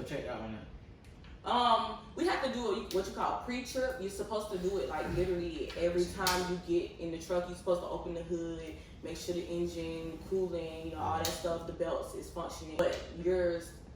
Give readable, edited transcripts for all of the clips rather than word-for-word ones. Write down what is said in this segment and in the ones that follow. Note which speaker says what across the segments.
Speaker 1: check that one out?
Speaker 2: We have to do what you call pre-trip. You're supposed to do it like literally every time you get in the truck. You're supposed to open the hood, make sure the engine, cooling, you know, all that stuff, the belts is functioning. But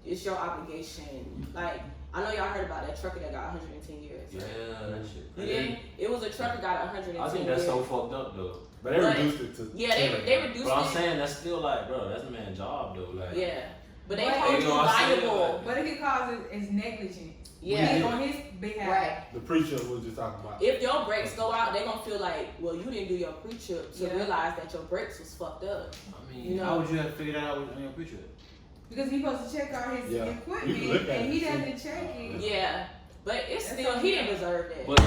Speaker 2: it's your obligation. Like, I know y'all heard about that trucker that got 110 years. Right?
Speaker 3: Yeah, that shit.
Speaker 2: You didn't? It was a trucker got 110 years.
Speaker 3: I think that's so fucked up though.
Speaker 1: But they reduced it to.
Speaker 2: Yeah, they reduced it.
Speaker 3: But I'm saying that's still like, bro, that's a man's job though. Like,
Speaker 2: yeah. But they hold you liable.
Speaker 4: What it could cause is negligence.
Speaker 2: Yeah.
Speaker 4: On his behalf.
Speaker 2: Right.
Speaker 1: The pre-trip was just talking about.
Speaker 2: If your brakes go out, they're gonna feel like, well, you didn't do your pre-trip to realize that your brakes was fucked up.
Speaker 3: I mean,
Speaker 2: you know?
Speaker 1: How would you have to figure that out on your pre-trip?
Speaker 4: Because he's supposed to check out his equipment and he doesn't check it.
Speaker 2: Yeah. But it's still, he didn't deserve that.
Speaker 3: But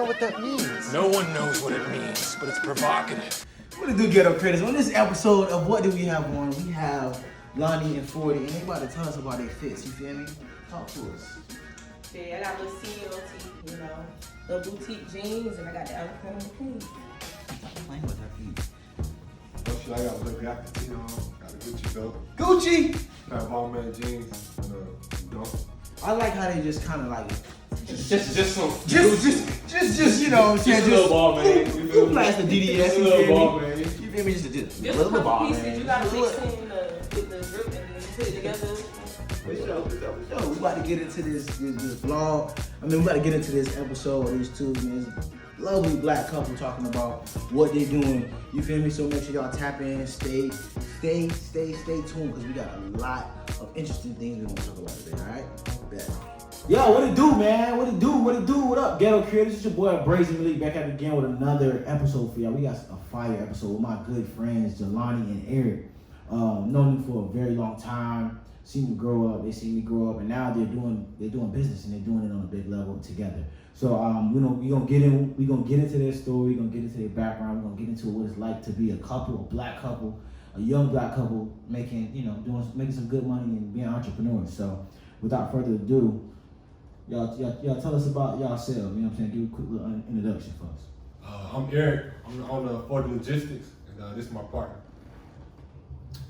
Speaker 5: what that means.
Speaker 6: No one knows what it means, but it's provocative.
Speaker 5: What to do, Ghetto Creatives? On this episode of What Do We Have On, we have Lonnie and 40, and they about to tell us about their fits, you feel me? Talk to us.
Speaker 2: Yeah, I got little CLT, you know, the boutique jeans, and I got the Entreprenuership.
Speaker 5: Stop playing with her feet.
Speaker 1: Oh shit, I got a little Gapatino on, got a Gucci belt.
Speaker 5: Gucci!
Speaker 1: Got Balmain jeans, and dunk.
Speaker 5: I like how they just kind of like,
Speaker 1: Just
Speaker 5: you know what I'm saying?
Speaker 1: Just a little ball, man.
Speaker 5: You blast the DDS,
Speaker 1: Just a
Speaker 5: you
Speaker 1: little
Speaker 5: feel
Speaker 1: ball,
Speaker 5: me?
Speaker 1: man.
Speaker 5: You feel me? Just a
Speaker 2: Just
Speaker 5: little
Speaker 2: a couple
Speaker 5: ball,
Speaker 2: pieces,
Speaker 5: man.
Speaker 2: you gotta mix in with the drip and then put it together.
Speaker 5: We about to get into this vlog. I mean, we about to get into this episode of these two men. Lovely black couple talking about what they doing. You feel me? So make sure y'all tap in, stay tuned, because we got a lot of interesting things we're gonna talk about today. All right? Bet. Yo, what it do, man? What it do? What up, Ghetto Creatives? It's your boy Braizy Malik back at it again with another episode for y'all. We got a fire episode with my good friends Jelani and Eric. Known them for a very long time. Seen me grow up. They seen me grow up, and now they're doing business and they're doing it on a big level we gonna get into their story. We're gonna get into their background. We're gonna get into what it's like to be a couple, a black couple, a young black couple making some good money and being entrepreneurs. So, without further ado, y'all tell us about yourselves. You know what I'm saying? Give a quick little introduction for us.
Speaker 1: I'm Eric. I'm the owner of 40Logistics, and this is my partner.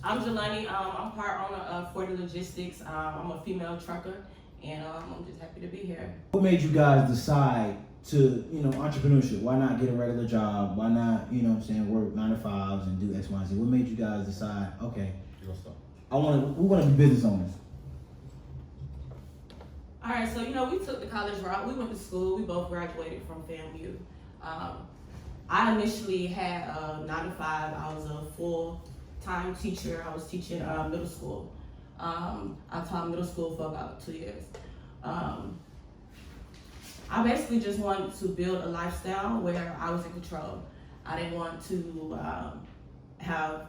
Speaker 2: I'm Jelani. I'm part owner of 40Logistics. I'm a female trucker, and I'm just happy to be here.
Speaker 5: What made you guys decide to, entrepreneurship? Why not get a regular job? Why not, work 9 to 5s and do X, Y, Z? What made you guys decide, okay,
Speaker 1: You gonna stop?
Speaker 5: we want to be business owners?
Speaker 2: All right, so we took the college route. We went to school. We both graduated from FAMU. I initially had a 9 to 5. I was a full-time teacher. I was teaching middle school. I taught middle school for about 2 years. I basically just wanted to build a lifestyle where I was in control. I didn't want to have,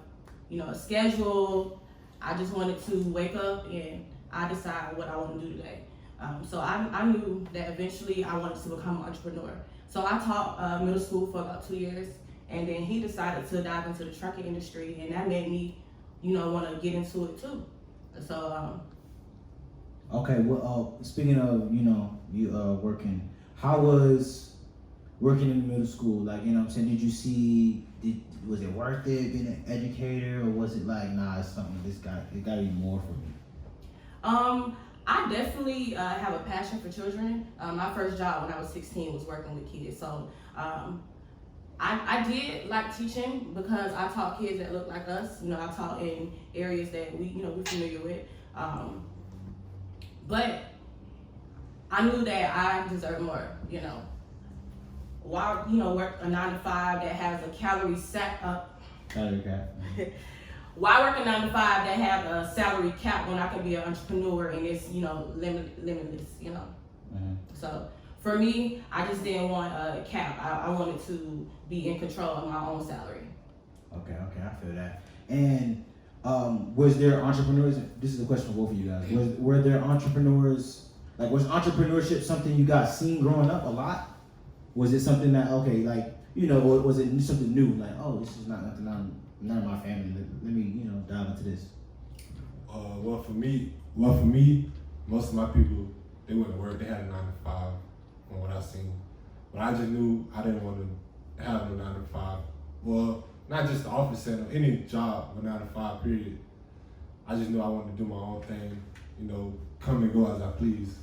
Speaker 2: a schedule. I just wanted to wake up and I decide what I want to do today. So I knew that eventually I wanted to become an entrepreneur. So I taught middle school for about 2 years, and then he decided to dive into the trucking industry, and that made me, want to get into it too. So.
Speaker 5: Okay. Well, speaking of, you working, how was working in middle school? Like, did you see? Was it worth it being an educator, or was it like, nah, it's something it got to be more for me?
Speaker 2: I definitely have a passion for children. My first job when I was 16 was working with kids. So I did like teaching because I taught kids that look like us. I taught in areas that we're familiar with. But I knew that I deserved more, Why, work a 9 to 5 that has a calorie
Speaker 5: Calorie cap.
Speaker 2: Why work a 9 to 5 that have a salary cap when I can be an entrepreneur and it's, limitless,
Speaker 5: Mm-hmm.
Speaker 2: So for me, I just didn't want a cap. I wanted to be in control of my own salary.
Speaker 5: Okay, I feel that. And was there entrepreneurs? This is a question for both of you guys. Were there entrepreneurs? Like, was entrepreneurship something you guys seen growing up a lot? Was it something that was it something new? Like, oh, this is not nothing. None of my family. Let me, dive into this.
Speaker 1: Well, for me, most of my people, they went to work. They had a 9 to 5 from what I've seen. But I just knew I didn't want to have no 9 to 5. Well, not just the office setting, any job with 9 to 5 period. I just knew I wanted to do my own thing, you know, come and go as I please.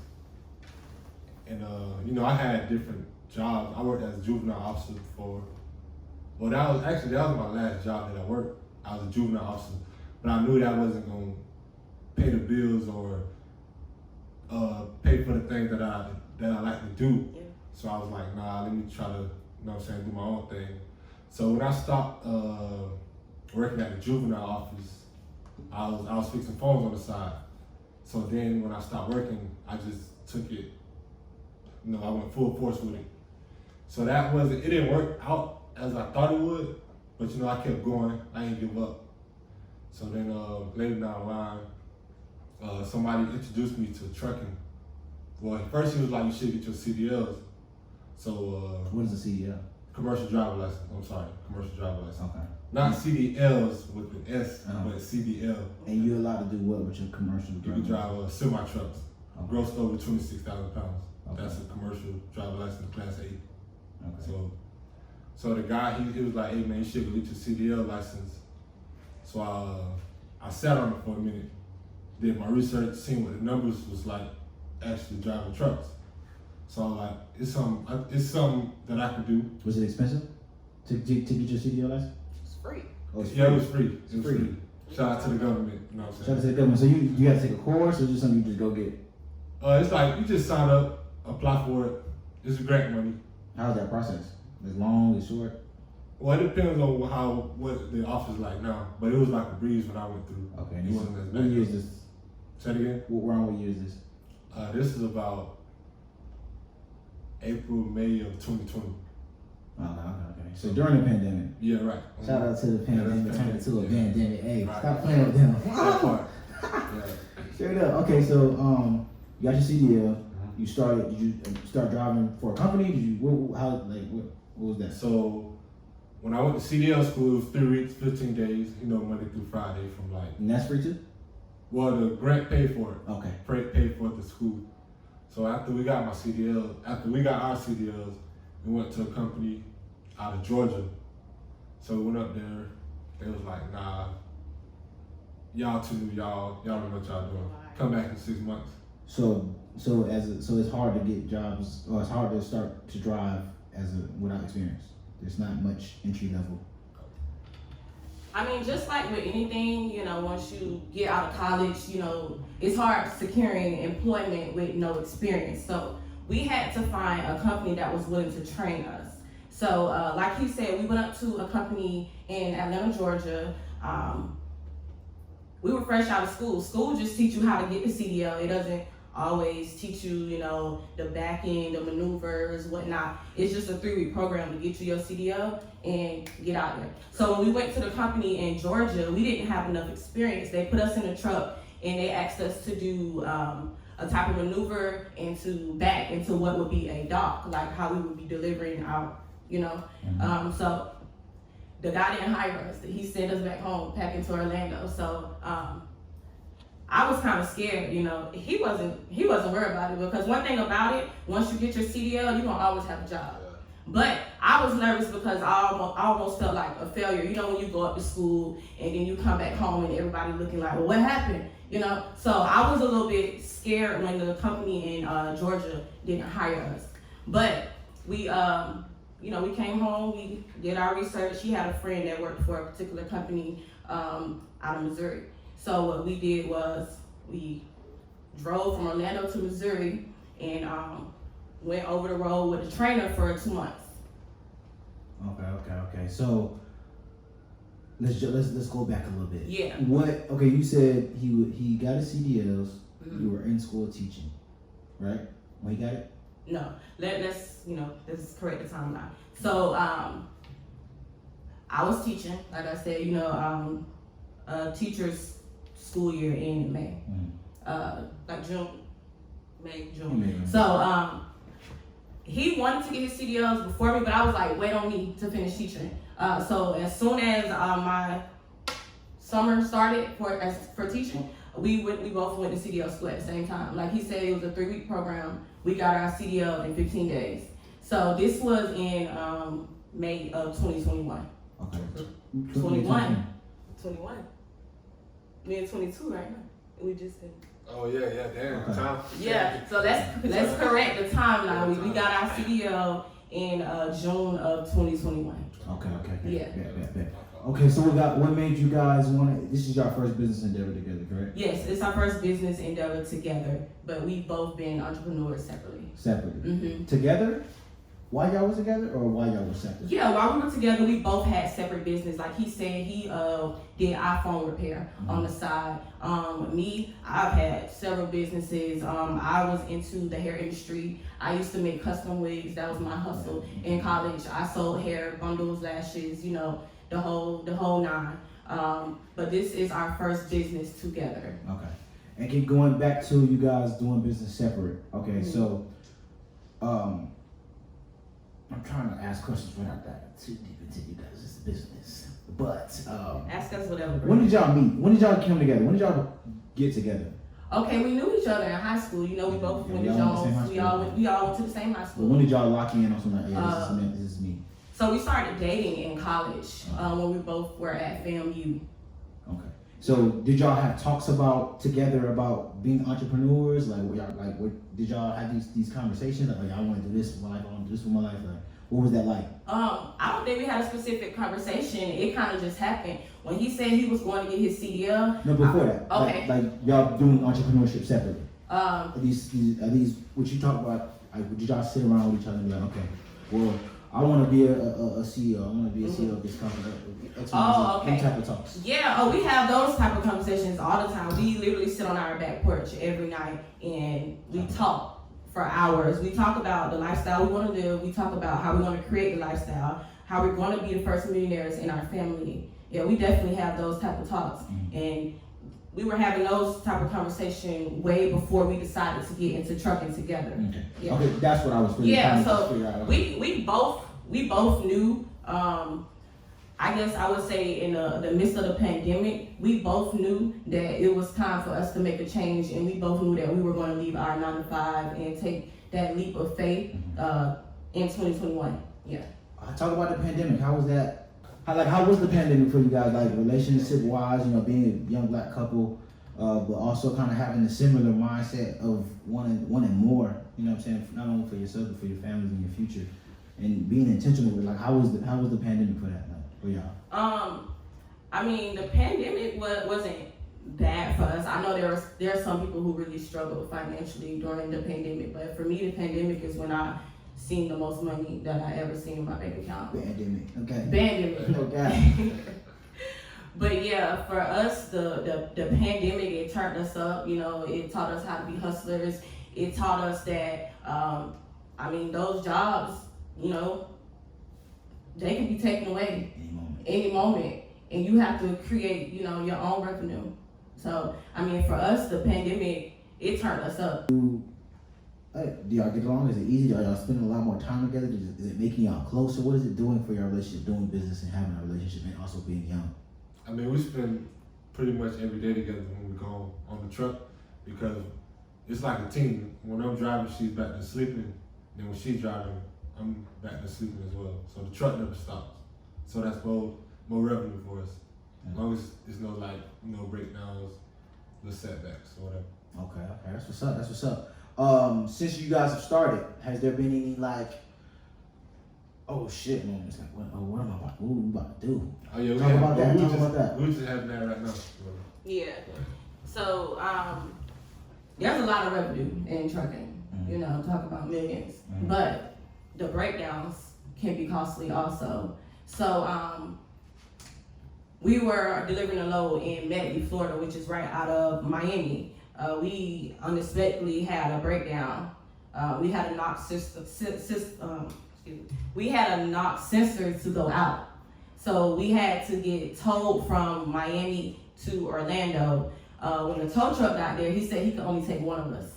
Speaker 1: And you know, I had different jobs. I worked as a juvenile officer before. Well, that was my last job that I worked. I was a juvenile officer, but I knew that wasn't gonna pay the bills or pay for the things that I like to do. Yeah. So I was like, nah, let me try to, you know what I'm saying, do my own thing. So when I stopped working at the juvenile office, I was fixing phones on the side. So then when I stopped working, I just took it, you know, I went full force with it. So it didn't work out as I thought it would, but you know, I kept going, I didn't give up. So then later down the line, somebody introduced me to trucking. Well, at first he was like, you should get your CDLs. So
Speaker 5: what is a CDL?
Speaker 1: Commercial driver license, I'm sorry, commercial driver license.
Speaker 5: Okay.
Speaker 1: Not CDLs with an S, but CDL.
Speaker 5: And you're allowed to do what with your commercial driver?
Speaker 1: You can drive semi-trucks, gross over 26,000 pounds.
Speaker 5: Okay.
Speaker 1: That's a commercial driver license, class 8.
Speaker 5: Okay.
Speaker 1: So the guy, he was like, hey man, you should go get your CDL license. So I sat on it for a minute, did my research, seen what the numbers was like actually driving trucks. So I'm like, it's something that I could do.
Speaker 5: Was it expensive to get your CDL license?
Speaker 4: It's free.
Speaker 5: Oh, it's
Speaker 1: Yeah,
Speaker 5: free.
Speaker 1: it was free. It was free. Shout out to the government, you know what I'm saying?
Speaker 5: Shout out to the government. So you have to take a course or just something you just go get?
Speaker 1: It's like, you just sign up, apply for it. It's grant money.
Speaker 5: How's that process? Is long, is short?
Speaker 1: Well, it depends on what the office is like now, but it was like a breeze when I went through.
Speaker 5: Okay.
Speaker 1: It wasn't as
Speaker 5: What
Speaker 1: bad.
Speaker 5: year is this?
Speaker 1: Say it again?
Speaker 5: What year is this?
Speaker 1: This is about April, May of 2020.
Speaker 5: Okay. So during the pandemic.
Speaker 1: Yeah, right.
Speaker 5: Shout out to the pandemic, turned into a pandemic. Hey,
Speaker 1: Right.
Speaker 5: stop playing with them.
Speaker 1: That part. Yeah.
Speaker 5: Straight up. Okay, so you got your CDL. You started. Did you start driving for a company? Did you? What was that?
Speaker 1: So when I went to CDL school, it was 3 weeks, 15 days. You know, Monday through Friday from like.
Speaker 5: And that's free too.
Speaker 1: Well, the grant paid for it.
Speaker 5: Okay.
Speaker 1: Paid for it the school. So after we got our CDLs, we went to a company out of Georgia. So we went up there. They was like, nah, y'all too new, y'all don't know what y'all doing. Come back in 6 months.
Speaker 5: So it's hard to get jobs, or it's hard to start to drive without experience. There's not much entry level.
Speaker 2: I mean, just like with anything, you know, once you get out of college, you know, it's hard securing employment with no experience. So we had to find a company that was willing to train us. So like he said, we went up to a company in Atlanta, Georgia. We were fresh out of school. School just teach you how to get the CDL. It doesn't always teach you, you know, the back end, the maneuvers, whatnot. It's just a 3-week program to get you your CDL and get out there. So when we went to the company in Georgia, we didn't have enough experience. They put us in a truck and they asked us to do a type of maneuver and to back into what would be a dock, like how we would be delivering out, you know. So the guy didn't hire us. He sent us back home, back into Orlando. So I was kind of scared, you know. He wasn't worried about it, because one thing about it, once you get your CDL, you're gonna always have a job. But I was nervous because I almost felt like a failure. You know, when you go up to school and then you come back home and everybody looking like, well, what happened? You know, so I was a little bit scared when the company in Georgia didn't hire us. But we, you know, we came home, we did our research. He had a friend that worked for a particular company out of Missouri. So what we did was we drove from Orlando to Missouri and went over the road with a trainer for 2 months.
Speaker 5: Okay. So let's go back a little bit.
Speaker 2: Yeah.
Speaker 5: Okay, you said he got his CDLs. You were in school teaching, right? When he got it?
Speaker 2: No. Let's correct the timeline. So I was teaching, like I said, you know, teachers school year in May. Like June. So he wanted to get his CDLs before me, but I was like, wait on me to finish teaching. So as soon as my summer started for teaching, we both went to CDL school at the same time. Like he said, it was a 3-week program. We got our CDL in 15 days. So this was in May of 2021.
Speaker 5: Okay.
Speaker 2: 21. We in 22 right now. We just did.
Speaker 1: Oh yeah, damn.
Speaker 5: Okay.
Speaker 1: Time.
Speaker 2: Yeah, so let's correct the timeline. We got our CDL in June of 2021.
Speaker 5: Okay.
Speaker 2: Yeah.
Speaker 5: Okay, so what made you guys this is your first business endeavor together, correct?
Speaker 2: Yes, it's our first business endeavor together, but we've both been entrepreneurs separately.
Speaker 5: Separately. Together? Why y'all was together or why y'all was separate?
Speaker 2: Yeah, while we were together, we both had separate business. Like he said, he did iPhone repair on the side. Me, I've had several businesses. I was into the hair industry. I used to make custom wigs. That was my hustle in college. I sold hair, bundles, lashes, you know, the whole nine. But this is our first business together.
Speaker 5: Okay. And keep going back to you guys doing business separate. Okay, so I'm trying to ask questions without diving too deep into you guys' business. But
Speaker 2: Ask us whatever.
Speaker 5: when did y'all meet? When did y'all come together? When did y'all get together?
Speaker 2: Okay, we knew each other in high school. You know, we both went to
Speaker 5: y'all went to the same high
Speaker 2: Jones. We all went to the same high
Speaker 5: Well,
Speaker 2: school.
Speaker 5: when did y'all lock in on something like, this is me?
Speaker 2: So we started dating in college when we both were at FAMU.
Speaker 5: Okay. So did y'all have talks together about being entrepreneurs? Like, did y'all have these conversations? Like, I want to do this with my life. I want to do this with my life. Like, what was that like?
Speaker 2: I don't think we had a specific conversation. It kind of just happened. When he said he was going to get his CDL.
Speaker 5: No, before that.
Speaker 2: Okay.
Speaker 5: Like y'all doing entrepreneurship separately.
Speaker 2: Um,
Speaker 5: Are these what you talk about? Like, did y'all sit around with each other and be like, okay, well, I want to be a CEO. I want to be a CEO of this company.
Speaker 2: Oh, okay.
Speaker 5: Them type of talks.
Speaker 2: Yeah, we have those type of conversations all the time. We literally sit on our back porch every night and we talk for hours. We talk about the lifestyle we want to live. We talk about how we want to create the lifestyle, how we're going to be the first millionaires in our family. Yeah, we definitely have those type of talks. And we were having those type of conversation way before we decided to get into trucking together.
Speaker 5: Okay.
Speaker 2: Yeah.
Speaker 5: Okay, that's what I was really trying to figure out.
Speaker 2: we both knew. I guess I would say in the midst of the pandemic, we both knew that it was time for us to make a change, and we both knew that we were going to leave our 9-to-5 and take that leap of faith in 2021. Yeah.
Speaker 5: Talk about the pandemic. How was that? How was the pandemic for you guys? Like, relationship wise, you know, being a young black couple, but also kind of having a similar mindset of wanting more. You know what I'm saying? Not only for yourself but for your families and your future, and being intentional with it. Like, how was the pandemic for that? For y'all?
Speaker 2: I mean, the pandemic wasn't bad for us. I know there are some people who really struggled financially during the pandemic, but for me, the pandemic is when I seen the most money that I ever seen in my bank account.
Speaker 5: Pandemic. Okay.
Speaker 2: Pandemic.
Speaker 5: Okay.
Speaker 2: But yeah, for us, the pandemic, it turned us up. You know, it taught us how to be hustlers. It taught us that, those jobs, you know, they can be taken away any moment, and you have to create, you know, your own revenue. So, for us, the pandemic, it turned us up.
Speaker 5: Do y'all get along? Is it easy? Are y'all spending a lot more time together? Is it making y'all closer? What is it doing for your relationship, doing business and having a relationship, and also being young?
Speaker 1: We spend pretty much every day together when we go on the truck, because it's like a team. When I'm driving, she's back to sleeping. Then when she's driving, I'm back to sleeping as well. So the truck never stops. So that's more revenue for us. As long as there's no breakdowns, no setbacks or whatever.
Speaker 5: Okay, that's what's up. Since you guys have started, has there been any oh shit moments? Like, what am I about to do?
Speaker 1: Oh yeah,
Speaker 5: Talk about that.
Speaker 1: We just have that right now.
Speaker 2: Yeah. So there's a lot of revenue in trucking. You know, talk about millions, but the breakdowns can be costly also. So we were delivering a load in Medley, Florida, which is right out of Miami. We unexpectedly had a breakdown. We had a knock we had a knock sensor to go out. So we had to get towed from Miami to Orlando. When the tow truck got there, he said he could only take one of us,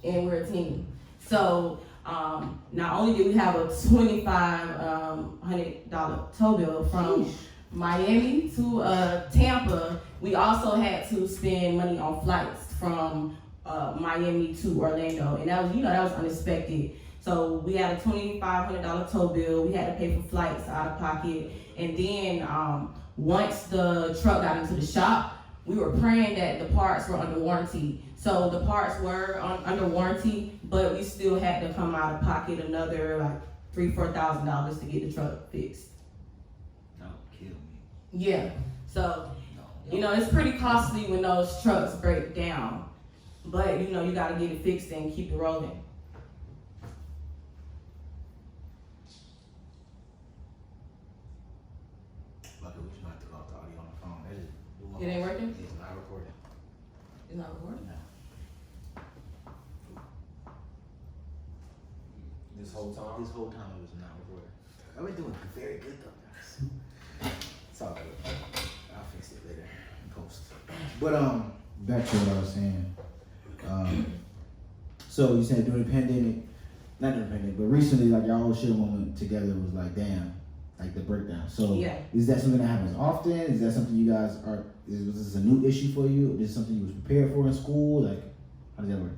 Speaker 2: and we're a team. So not only did we have a $2,500 tow bill from Miami to Tampa, we also had to spend money on flights from Miami to Orlando, and that was unexpected. So we had a $2,500 tow bill. We had to pay for flights out of pocket. And then once the truck got into the shop, we were praying that the parts were under warranty. So the parts were under warranty, but we still had to come out of pocket another like $3,000-$4,000 to get the truck fixed.
Speaker 5: That would kill me.
Speaker 2: Yeah. So, it's pretty costly when those trucks break down. But, you got to get it fixed and keep it rolling.
Speaker 5: Luckily, we just might have to go off the audio on the phone. That is,
Speaker 2: It ain't working?
Speaker 5: It's not recording.
Speaker 2: It's not recording?
Speaker 5: No.
Speaker 1: This whole time.
Speaker 5: This whole time it was not recording. I've been doing very good though, guys. It's all good. I'll fix it later in post. But back to what I was saying. So you said during the pandemic, not during the pandemic, but recently, like y'all whole shit moment together was like, damn, like the breakdown. So
Speaker 2: Yeah.
Speaker 5: is that something that happens often? Is that something you guys was this a new issue for you? Is this something you was prepared for in school? Like, how does that work?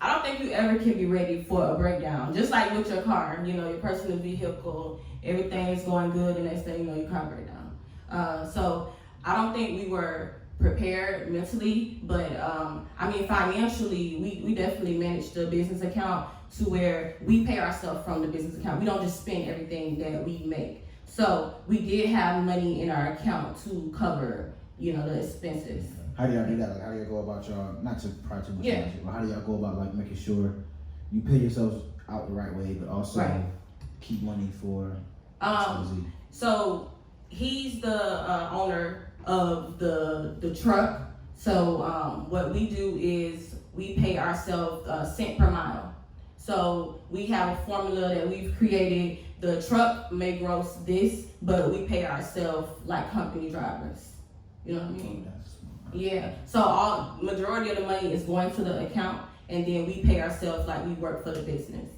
Speaker 2: I don't think you ever can be ready for a breakdown. Just like with your car, your personal vehicle, everything is going good, and next thing you know, your car break down. So I don't think we were prepared mentally, but financially, we definitely managed the business account to where we pay ourselves from the business account. We don't just spend everything that we make. So we did have money in our account to cover, the expenses.
Speaker 5: How do y'all do that? Like, how do y'all go about y'all, not to pry too much on it, but how do y'all go about like making sure you pay yourselves out the right way, but also keep money for XYZ?
Speaker 2: So he's the owner of the truck. So what we do is we pay ourselves cent per mile. So we have a formula that we've created. The truck may gross this, but we pay ourselves like company drivers. You know what I mean? Yeah. So majority of the money is going to the account, and then we pay ourselves like we work for the business.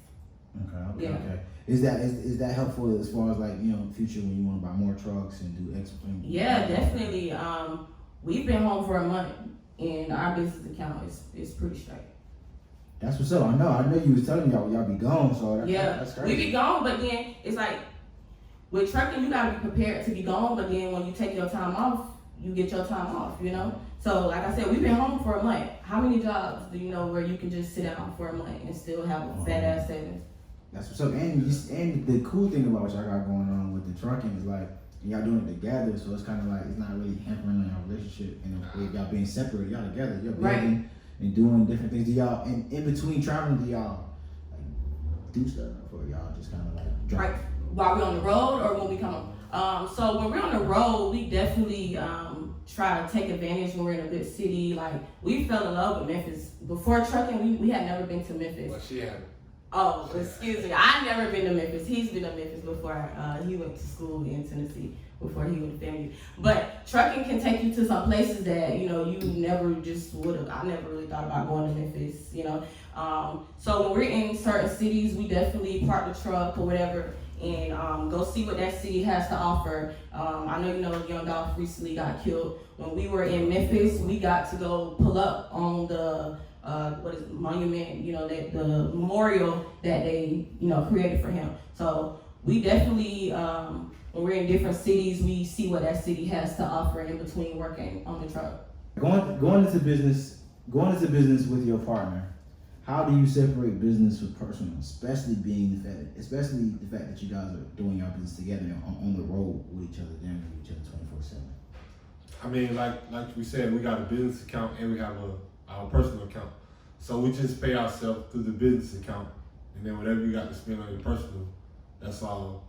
Speaker 5: Okay. Is that helpful as far as like future when you want to buy more trucks and do X things?
Speaker 2: Yeah, definitely. We've been home for a month, and our business account is pretty straight.
Speaker 5: That's what's up. I know you was telling y'all be gone, so that's crazy.
Speaker 2: We be gone, but then it's like with trucking, you gotta be prepared to be gone. But then when you take your time off, you get your time off. So like I said, we've been home for a month. How many jobs do you know where you can just sit down for a month and still have a fat ass savings?
Speaker 5: That's what's up. And the cool thing about what y'all got going on with the trucking is like y'all doing it together, so it's kind of like it's not really hampering on your relationship. And if y'all being separate, y'all together, you're building and doing different things. Do y'all and in between traveling, do y'all like do stuff, or y'all just kind of like drop?
Speaker 2: Right, while we're on the road or when we come home. So when we're on the road, we definitely try to take advantage when we're in a good city. Like we fell in love with Memphis before trucking. We had never been to Memphis.
Speaker 1: Well, she had.
Speaker 2: Oh, excuse me. I've never been to Memphis. He's been to Memphis before. He went to school in Tennessee before he went to FAMU. But trucking can take you to some places that you never just would have. I never really thought about going to Memphis. So when we're in certain cities, we definitely park the truck or whatever and go see what that city has to offer. I know Young Dolph recently got killed. When we were in Memphis, we got to go pull up on the monument, the memorial that they, created for him. So we definitely, when we're in different cities, we see what that city has to offer in between working on the truck.
Speaker 5: Going into business with your partner, how do you separate business from personal, especially the fact that you guys are doing your business together and on the road with each other, damn with each other 24/7?
Speaker 1: I mean, like we said, we got a business account and we have our personal account. So we just pay ourselves through the business account, and then whatever you got to spend on your personal, that's all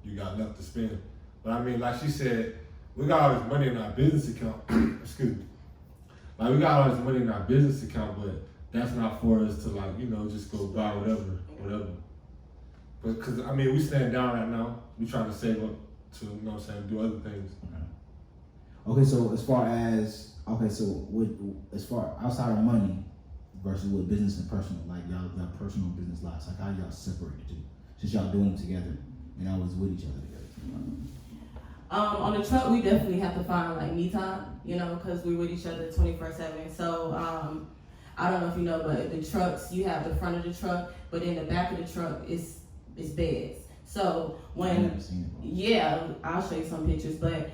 Speaker 1: you got left to spend. But I mean, like she said, we got all this money in our business account. Excuse me. Like we got all this money in our business account, but that's not for us to just go buy whatever. But cause I mean, we stand down right now. We trying to save up to, do other things.
Speaker 5: Okay, so as far outside of money versus with business and personal, like y'all personal business lives, like how y'all separate the two, since y'all doing it together and I was with each other together.
Speaker 2: On the truck, we definitely have to find me time, because we're with each other 24/7. So I don't know if you know, but the trucks, you have the front of the truck, but in the back of the truck is beds. So
Speaker 5: I've never seen it.
Speaker 2: yeah, I'll show you some pictures. But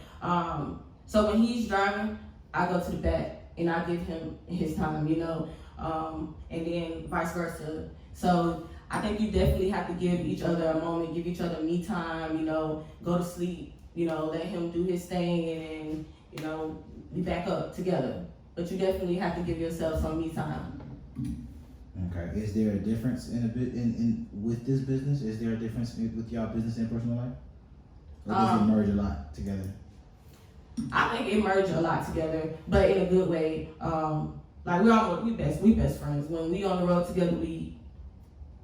Speaker 2: so when he's driving, I go to the back and I give him his time, you know, and then vice versa. So I think you definitely have to give each other a moment, give each other me time, you know, go to sleep, you know, let him do his thing, and then, you know, be back up together. But you definitely have to give yourself some me time.
Speaker 5: Okay. Is there a difference in with this business? Is there a difference with y'all business and personal life? Or does it merge a lot together?
Speaker 2: I think it merged a lot together, but in a good way. Like we best friends. When we on the road together, we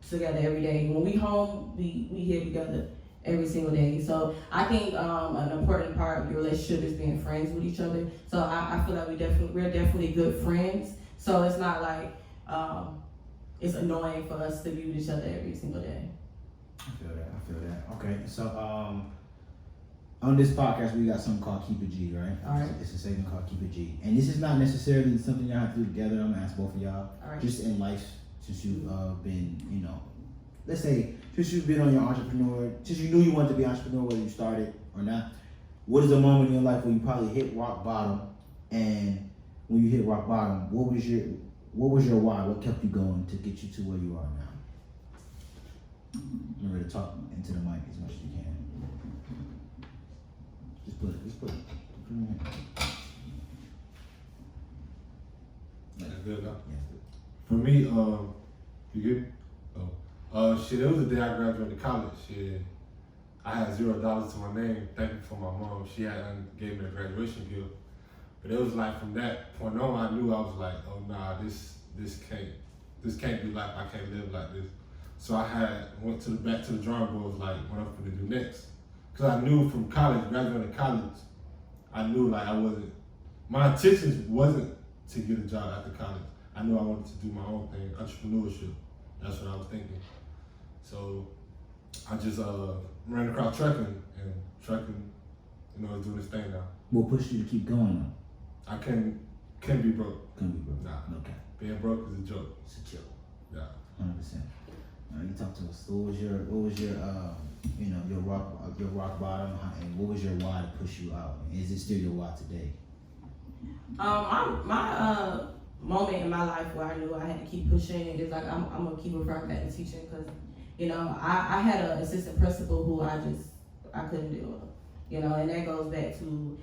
Speaker 2: together every day. When we home, we here together every single day. So I think an important part of your relationship is being friends with each other. So I feel like we're definitely good friends. So it's not like it's annoying for us to be with each other every single day.
Speaker 5: I feel that. Okay, so on this podcast we got something called Keep It G, right?
Speaker 2: All right.
Speaker 5: It's a segment called Keep It G, and this is not necessarily something y'all have to do together. I'm gonna ask both of y'all.
Speaker 2: All right.
Speaker 5: Just in life, since you've been, you know, let's say since you've been on your entrepreneur, since you knew you wanted to be an entrepreneur, whether you started or not, what is a moment in your life where you probably hit rock bottom? And when you hit rock bottom, what was your why? What kept you going to get you to where you are now? Remember to talk into the mic as much as you can. Just put it.
Speaker 1: That's good enough.
Speaker 5: Yeah.
Speaker 1: For me, you good? Shit, it was the day I graduated college. Shit, I had $0 to my name, thanking for my mom. She had gave me a graduation gift. But it was like from that point on, I knew I was like, oh nah, this can't be life. I can't live like this. So I went back to the drawing board, like what I'm gonna do next. Cause I knew from college, graduating college, I knew like my intentions wasn't to get a job after college. I knew I wanted to do my own thing, entrepreneurship. That's what I was thinking. So I just ran across trucking, you know, is doing this thing now.
Speaker 5: What pushed you to keep going though?
Speaker 1: I can't be broke.
Speaker 5: Couldn't be broke.
Speaker 1: Nah.
Speaker 5: Okay.
Speaker 1: Being broke is a joke.
Speaker 5: It's a joke.
Speaker 1: Yeah.
Speaker 5: 100%. You talk to us. What was your you know, your rock bottom, and what was your why to push you out? Is it still your why today?
Speaker 2: My moment in my life where I knew I had to keep pushing is like I'm gonna keep referring back to teaching, because you know I had an assistant principal who I couldn't deal with, you know, and that goes back to,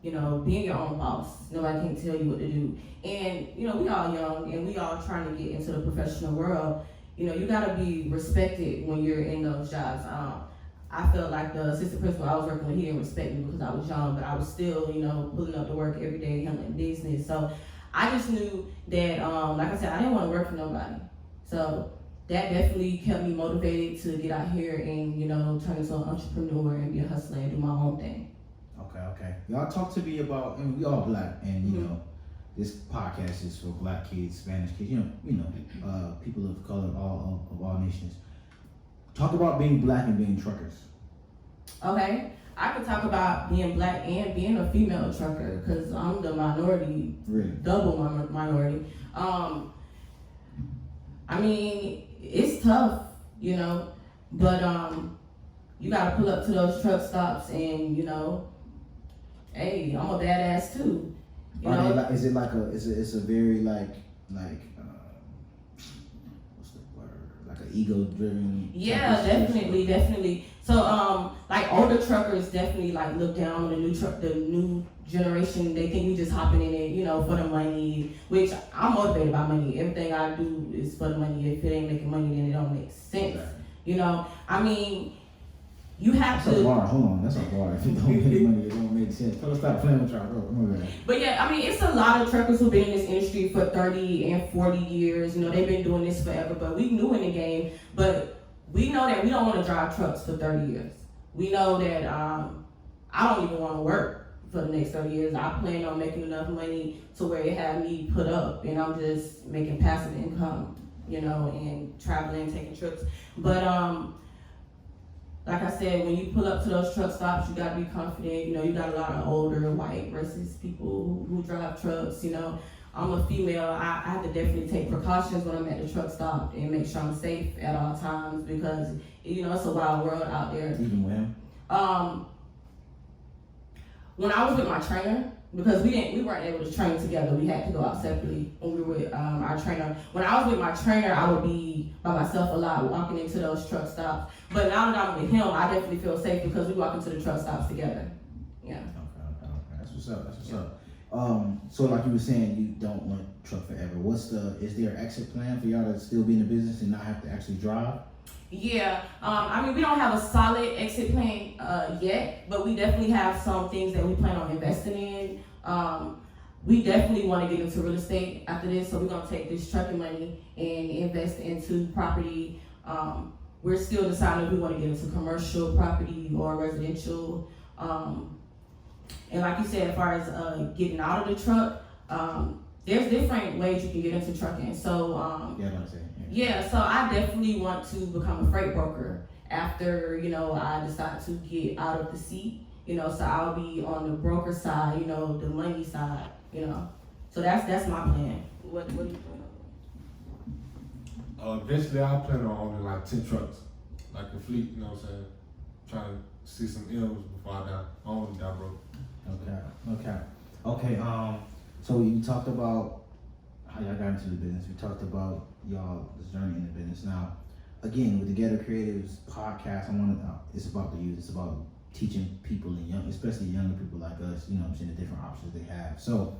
Speaker 2: you know, being your own boss. Nobody can tell you what to do, and you know we all young and we all trying to get into the professional world. You know, you gotta be respected when you're in those jobs. I felt like the assistant principal I was working with, he didn't respect me because I was young, but I was still, you know, pulling up to work every day, handling business. So I just knew that, like I said, I didn't want to work for nobody. So that definitely kept me motivated to get out here and, you know, turn into an entrepreneur and be a hustler and do my own thing.
Speaker 5: Okay. Y'all talk to me about, and we all black, and you know, this podcast is for black kids, Spanish kids, you know, people of color, of all nations. Talk about being black and being truckers.
Speaker 2: Okay, I could talk about being black and being a female trucker because I'm the minority,
Speaker 5: Really?
Speaker 2: double minority. I mean, it's tough, you know, but you gotta pull up to those truck stops and, you know, hey, I'm a badass too. You know?
Speaker 5: Like, is it like it's a very like what's the word? Like an ego driven?
Speaker 2: Yeah, definitely. So like older truckers definitely like look down on the new generation. They think we just hopping in it, you know, for the money, which I'm motivated by money. Everything I do is for the money. If it ain't making money, then it don't make sense.
Speaker 5: Right.
Speaker 2: You know, I mean, you have
Speaker 5: That's
Speaker 2: to.
Speaker 5: a bar. Hold on, that's a bar. If it don't make money, it don't make sense. Let's stop playing with y'all, bro.
Speaker 2: But yeah, I mean, it's a lot of truckers who've been in this industry for 30 and 40 years. You know, they've been doing this forever, but we new in the game. But we know that we don't want to drive trucks for 30 years. We know that I don't even want to work for the next 30 years. I plan on making enough money to where it had me put up and I'm just making passive income, you know, and traveling, taking trips. But like I said, when you pull up to those truck stops, you gotta be confident. You know, you got a lot of older white versus people who drive trucks, you know. I'm a female, I have to definitely take precautions when I'm at the truck stop and make sure I'm safe at all times because, you know, it's a wild world out there.
Speaker 5: Even with him?
Speaker 2: When I was with my trainer, because we weren't able to train together, we had to go out separately when we were with our trainer. When I was with my trainer, I would be by myself a lot, walking into those truck stops. But now that I'm with him, I definitely feel safe because we walk into the truck stops together. Yeah.
Speaker 5: Okay. That's what's up. So like you were saying, you don't want truck forever. Is there an exit plan for y'all to still be in the business and not have to actually drive?
Speaker 2: Yeah, I mean, we don't have a solid exit plan yet, but we definitely have some things that we plan on investing in. We definitely want to get into real estate after this, so we're going to take this trucking money and invest into property. We're still deciding if we want to get into commercial property or residential. And like you said, as far as getting out of the truck, there's different ways you can get into trucking. So yeah, so I definitely want to become a freight broker after, you know, I decide to get out of the seat, you know, so I'll be on the broker side, you know, the money side, you know. So that's my plan. What do you plan?
Speaker 1: Eventually I plan on owning like 10 trucks, like a fleet, you know what I'm saying? Trying to see some M's before I die. I don't want to die broke.
Speaker 5: Okay, so you talked about how y'all got into the business. We talked about y'all's journey in the business. Now, again, with the Ghetto Creatives podcast, it's about the youth. It's about teaching people especially younger people like us, you know what I'm saying, the different options they have. So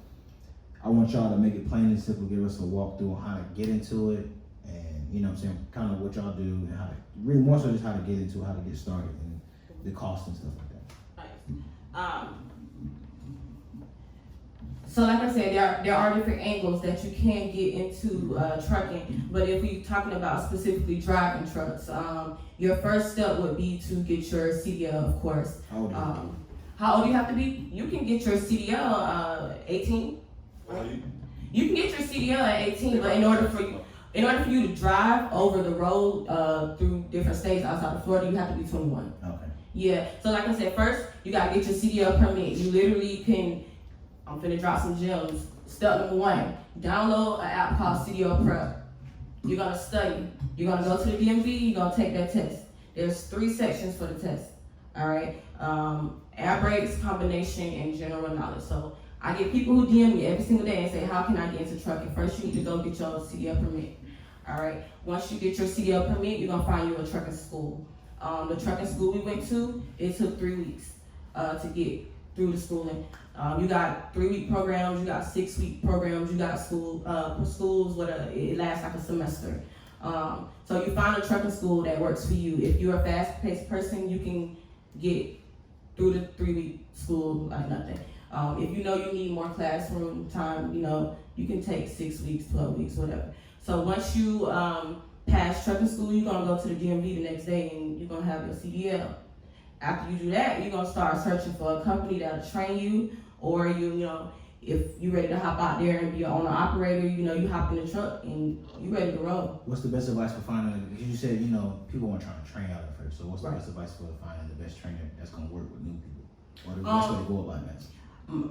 Speaker 5: I want y'all to make it plain and simple, give us a walkthrough on how to get into it and, you know what I'm saying, kind of what y'all do and how to, really more so just how to get into it, how to get started and the cost and stuff like that.
Speaker 2: So like I said, there are different angles that you can get into trucking, but if we're talking about specifically driving trucks, your first step would be to get your CDL, of course. How old do you have to be? You can get your CDL 18. You can get your CDL at 18, but in order for you to drive over the road through different states outside of Florida, you have to be 21.
Speaker 5: Okay.
Speaker 2: Yeah. So like I said, first you gotta get your CDL permit. You literally can. I'm finna drop some gems. Step number 1, download an app called CDL Prep. You're gonna study. You're gonna go to the DMV, you're gonna take that test. There's 3 sections for the test, all right? Air brakes, combination, and general knowledge. So I get people who DM me every single day and say, how can I get into trucking? First, you need to go get your CDL permit, all right? Once you get your CDL permit, you're gonna find you a trucking school. The trucking school we went to, it took 3 weeks to get through the schooling. You got 3-week programs, you got 6-week programs, you got schools it lasts like a semester. So you find a trucking school that works for you. If you're a fast-paced person, you can get through the 3-week school like nothing. If you know you need more classroom time, you know, you can take 6 weeks, 12 weeks, whatever. So once you pass trucking school, you're gonna go to the DMV the next day and you're gonna have your CDL. After you do that, you're gonna start searching for a company that'll train you, or you know, if you're ready to hop out there and be an owner operator, you know, you hop in the truck and you ready to roll.
Speaker 5: What's the best advice for finding? Because you said, you know, people weren't trying to train out at first. So what's the best advice for finding the best trainer that's gonna work with new people, or the best way to go about that?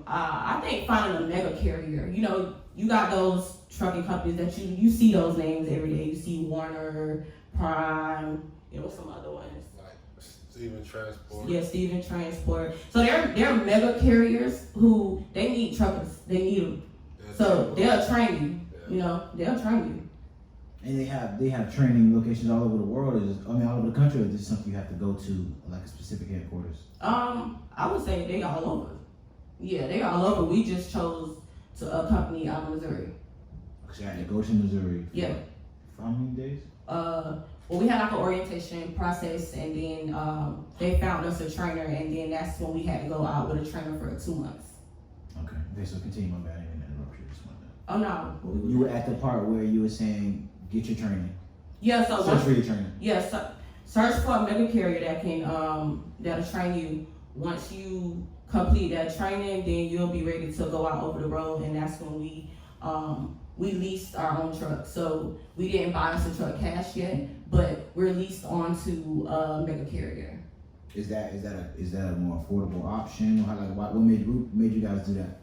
Speaker 2: I think finding a mega carrier. You know, you got those trucking companies that you see those names every day. You see Warner, Prime, you know, some other ones.
Speaker 1: Steven Transport.
Speaker 2: Yeah, Steven Transport. So they're mega carriers who they need truckers. They need them. So they'll train you. You know, they'll train you.
Speaker 5: And they have training locations all over the world. All over the country. Or is this something you have to go to, like a specific headquarters?
Speaker 2: I would say they all over. Yeah, they all over. We just chose to a company out of Missouri.
Speaker 5: So you're at Goshen, Missouri.
Speaker 2: Yeah.
Speaker 5: For how many days?
Speaker 2: Well, we had like an orientation process, and then they found us a trainer, and then that's when we had to go out with a trainer for 2 months.
Speaker 5: Okay, so continue. My bad, I didn't interrupt you. Just wanted to...
Speaker 2: Oh no.
Speaker 5: You were at the part where you were saying, get your training.
Speaker 2: Yeah, so
Speaker 5: search for your training.
Speaker 2: Yeah, so search for a mega carrier that can that'll train you. Once you complete that training, then you'll be ready to go out over the road, and that's when we leased our own truck. So we didn't buy us a truck cash yet, but we're leased onto a mega carrier.
Speaker 5: Is that a more affordable option, or what made you guys do that?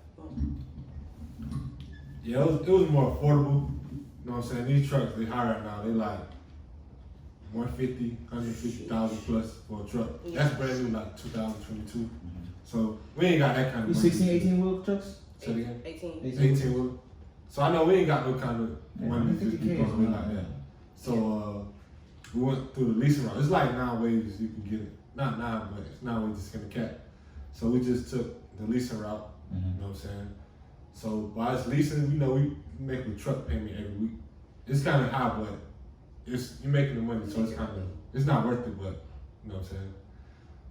Speaker 1: Yeah, it was more affordable. You know what I'm saying? These trucks they high right now, they like 150,000 plus for a truck. That's brand new, like 2022. So we ain't got that kind of money.
Speaker 5: 16, 18 wheel trucks?
Speaker 1: Say it again?
Speaker 2: 18.
Speaker 1: 18 wheel. So I know we ain't got no kind of money to just be
Speaker 5: 50K
Speaker 1: going away
Speaker 5: is
Speaker 1: like
Speaker 5: not
Speaker 1: that. So we went through the leasing route. It's like 9 ways you can get it. Not 9, but it's 9 ways to skin a cat. So we just took the leasing route. You know what I'm saying? So by us leasing, you know, we make a truck payment every week. It's kind of high, but you're making the money, so it's not worth it, but you know what I'm saying?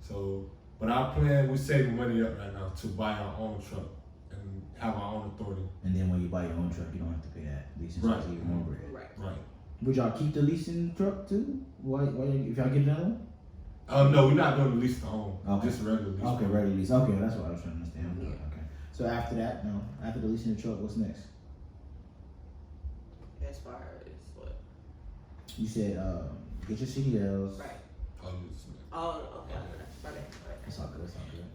Speaker 1: So, but our plan, we're saving money up right now to buy our own truck and have our own authority.
Speaker 5: And then when you buy your own truck, you don't have to pay that leasing
Speaker 1: Right.
Speaker 5: charge even more bread.
Speaker 1: Right.
Speaker 5: Would y'all keep the leasing truck too? Why if y'all get another one?
Speaker 1: No, we're not doing the lease to own.
Speaker 5: Okay.
Speaker 1: Just a regular lease.
Speaker 5: Okay, regular lease. Okay, that's what I was trying to understand. Okay. So after that, after the leasing the truck, what's next?
Speaker 2: As far as what?
Speaker 5: You said get your CDLs.
Speaker 2: Right.
Speaker 1: Oh,
Speaker 2: Okay. Right.
Speaker 5: That's all good. That's all good.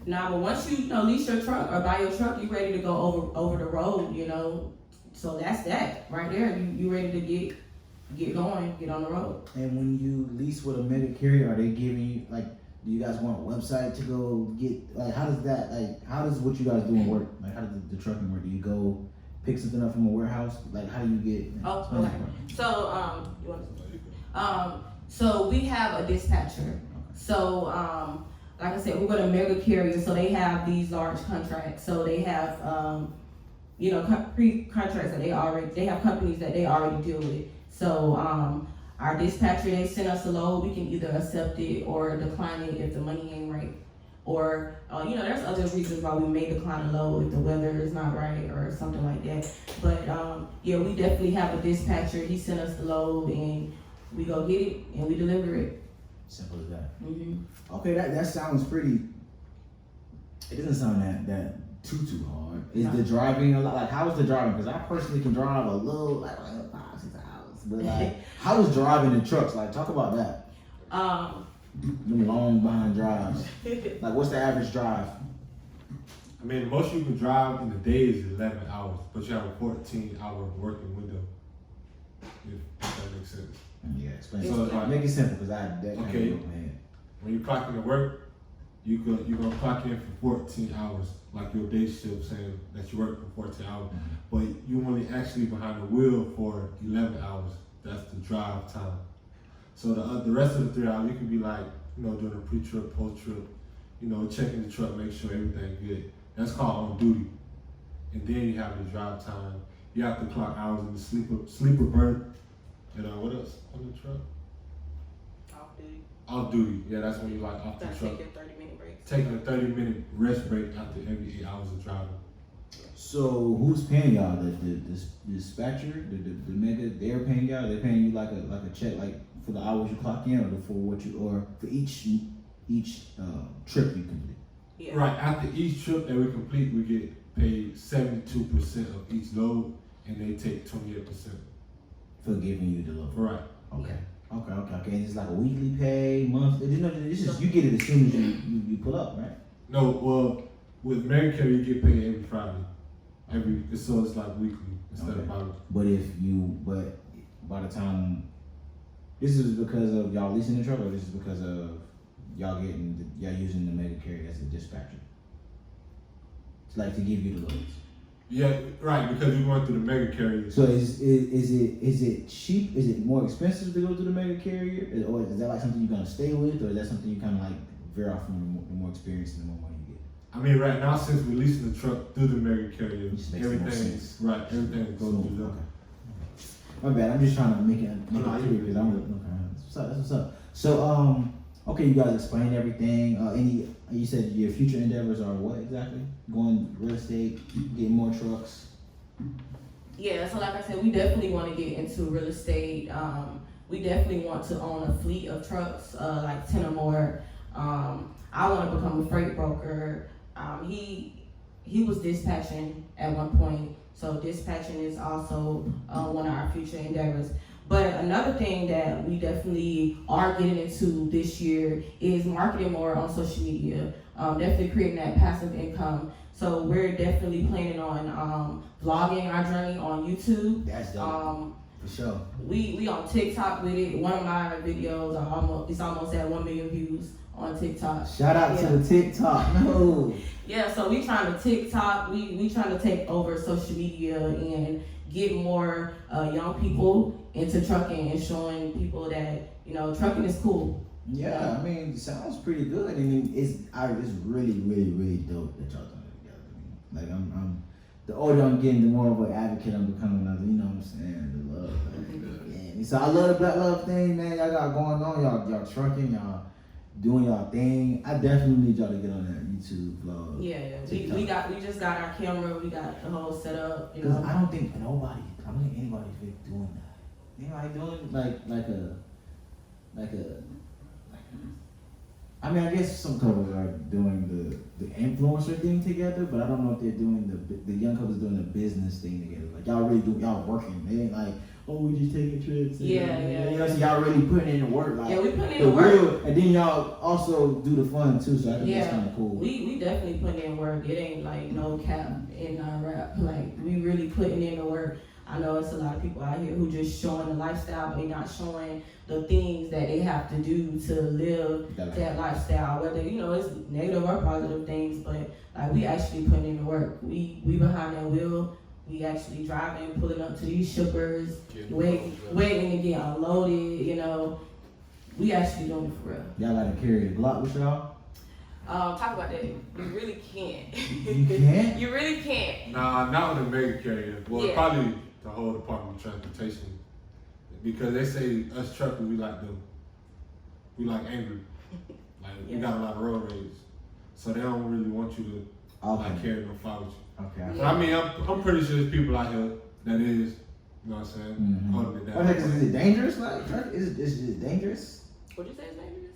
Speaker 2: Now, but once you lease your truck or buy your truck, you ready to go over the road, So that's that right there. You ready to get going, get on the road.
Speaker 5: And when you lease with a mega carrier, are they giving you do you guys want a website to go get how does what you guys doing work? Like how does the trucking work? Do you go pick something up from a warehouse? Like how do you get?
Speaker 2: Oh, okay. So you want so we have a dispatcher. So like I said, we're going to mega carrier. So they have these large contracts. So they have contracts that they have companies that they already deal with. So our dispatcher, they send us a load. We can either accept it or decline it if the money ain't right. Or, there's other reasons why we may decline a load if the weather is not right or something like that. But we definitely have a dispatcher. He sent us the load and we go get it and we deliver it.
Speaker 5: Simple as that.
Speaker 2: Mm-hmm.
Speaker 5: Okay, that sounds pretty. It doesn't sound that too hard. Is the driving a lot? Like, how is the driving? Because I personally can drive a little, like 5-6 hours. But how is driving the trucks? Like, talk about that. Them long behind drives. Like, what's the average drive?
Speaker 1: I mean, the most you can drive in the day is 11 hours, but you have a 14-hour working window. If that makes sense.
Speaker 5: Yeah, explain.
Speaker 1: So
Speaker 5: make it simple, because
Speaker 1: okay. When you clock into work, you're gonna clock in for 14 hours, like your day shift saying that you work for 14 hours, but you only actually behind the wheel for 11 hours. That's the drive time. So the rest of the 3 hours, you can be like, doing a pre-trip, post-trip, checking the truck, make sure everything's good. That's called on duty. And then you have the drive time. You have to clock hours in the sleeper berth. And what else on the truck?
Speaker 2: Off duty.
Speaker 1: Off duty. Yeah, that's when you off the truck.
Speaker 2: Taking a 30-minute break.
Speaker 1: Taking a 30-minute rest break after every 8 hours of driving.
Speaker 5: So who's paying y'all? The dispatcher, the mega, they're paying y'all. They're paying you like a check, like for the hours you clock in, or for each trip you complete.
Speaker 2: Yeah.
Speaker 1: Right after each trip that we complete, we get paid 72% of each load, and they take 28%.
Speaker 5: For giving you the load.
Speaker 1: Right.
Speaker 5: Okay. And it's like a weekly pay, monthly. This is you get it as soon as you pull up, right?
Speaker 1: No, well, with Medicare you get paid every Friday. So it's like weekly instead of bi-weekly.
Speaker 5: But by the time, this is because of y'all leasing the truck, or this is because of y'all using the mega carrier as a dispatcher? It's like to give you the loads.
Speaker 1: Yeah, right, because you're going through the mega carrier.
Speaker 5: So is it cheap? Is it more expensive to go through the mega carrier, or is that like something you're gonna stay with, or is that something you kind of like veer off from the more experience and the more money you get?
Speaker 1: I mean, right now since we're leasing the truck through the mega carrier, everything goes through them.
Speaker 5: Okay. My bad. I'm just trying to make it clear because that's what's up. So okay, you guys explained everything. You said your future endeavors are what exactly? Going real estate, getting more trucks.
Speaker 2: Yeah, so like I said, we definitely want to get into real estate. We definitely want to own a fleet of trucks, like 10 or more. I want to become a freight broker. He was dispatching at one point, so dispatching is also one of our future endeavors. But another thing that we definitely are getting into this year is marketing more on social media. Definitely creating that passive income. So we're definitely planning on vlogging our journey on YouTube.
Speaker 5: That's dope. For sure.
Speaker 2: We on TikTok with it. One of my videos are it's almost at 1 million views on TikTok.
Speaker 5: Shout out to the TikTok. No.
Speaker 2: Yeah, so we trying to TikTok. We trying to take over social media and get more young people into trucking and showing people that, you know, trucking is cool.
Speaker 5: Yeah, I mean, it sounds pretty good, and it's really, really, really dope that y'all done it together. Like I'm the older I'm getting, the more of an advocate I'm becoming. You know what I'm saying? The love, yeah. So I love the Black Love thing, man. Y'all got going on. Y'all trucking, y'all doing y'all thing. I definitely need y'all to get on that YouTube vlog.
Speaker 2: Yeah. We just got our camera. We got the whole setup. You know.
Speaker 5: I don't think anybody really doing that. Anybody doing like a. I mean, I guess some couples are doing the influencer thing together, but I don't know if they're doing the young couples doing the business thing together. Like y'all working. They ain't like, oh, we just taking trips.
Speaker 2: Yeah.
Speaker 5: You know, so y'all really putting in the work. Like,
Speaker 2: yeah, we putting in the work.
Speaker 5: And then y'all also do the fun too. So I think that's kind of cool.
Speaker 2: We definitely putting in work. It ain't like no cap in our rap. Like we really putting in the work. I know it's a lot of people out here who just showing the lifestyle, but they not showing the things that they have to do to live that lifestyle. Whether, you know, it's negative or positive things, but like we actually putting in the work. We behind that wheel. We actually driving, pulling up to these shippers, waiting to get unloaded. You know, we actually doing it for real.
Speaker 5: Y'all gotta carry the Glock with y'all.
Speaker 2: Talk about that. You really can't.
Speaker 5: You can't?
Speaker 2: You really can't.
Speaker 1: Nah, not with a mega carrier. Well,
Speaker 2: Yeah.
Speaker 1: probably the whole Department of Transportation, because they say us truckers we like angry, like we got a lot of road rage, so they don't really want you to like carry no fire with you.
Speaker 5: Okay.
Speaker 1: But I mean, I'm pretty sure there's people out here that is, you know what I'm saying, holding it down.
Speaker 5: Okay, is it dangerous? Like, is it dangerous?
Speaker 2: What'd you say is dangerous?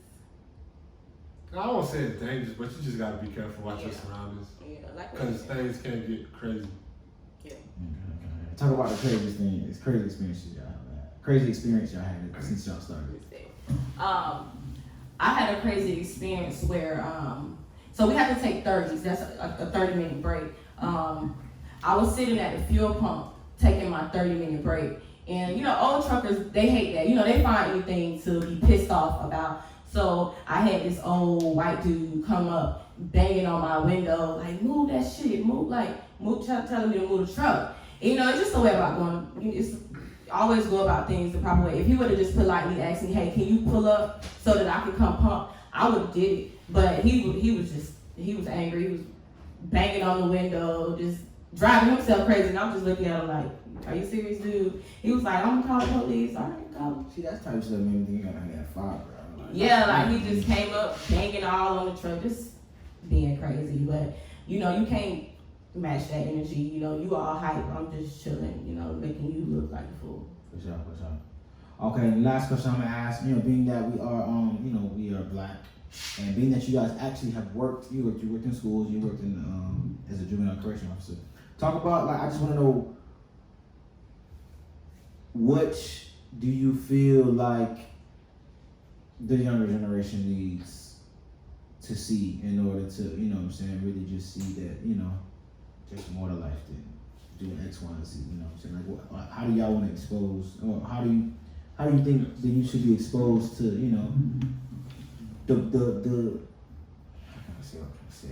Speaker 1: I won't say it's dangerous, but you just gotta be careful, watch your surroundings, because things can get crazy.
Speaker 2: Yeah.
Speaker 5: Okay. Talk about the craziest thing. It's crazy experience y'all had. Crazy experience y'all had since y'all started.
Speaker 2: I had a crazy experience where so we had to take 30s. That's a 30-minute break. I was sitting at the fuel pump taking my 30-minute break, and you know, old truckers, they hate that. You know, they find anything to be pissed off about. So I had this old white dude come up, banging on my window, like, move that shit, telling me to move the truck. And, you know, it's just the way about going. It's always go about things the proper way. If he would have just politely asked me, hey, can you pull up so that I can come pump, I would have did it. But he was angry. He was banging on the window, just driving himself crazy. And I'm just looking at him like, are you serious, dude? He was like, I'm gonna call the police. All right, call.
Speaker 5: See, that's type of stuff made me think you gotta have that fire, bro.
Speaker 2: Yeah, like he just came up banging all on the truck, just being crazy. But you know, you can't match that energy. You know, you all hype. I'm just chilling. You know, making you look like a fool. For sure.
Speaker 5: Okay, the last question I'm gonna ask. You know, being that we are, we are black, and being that you guys actually have worked, you worked in schools, you worked in as a juvenile correction officer. Talk about, like, I just want to know, what do you feel like the younger generation needs to see in order to, you know what I'm saying, really just see that, you know, just more to life than doing X, Y, and Z, you know what I'm saying? Like, how do y'all want to expose, or how do you think that you should be exposed to, you know, the how can I say,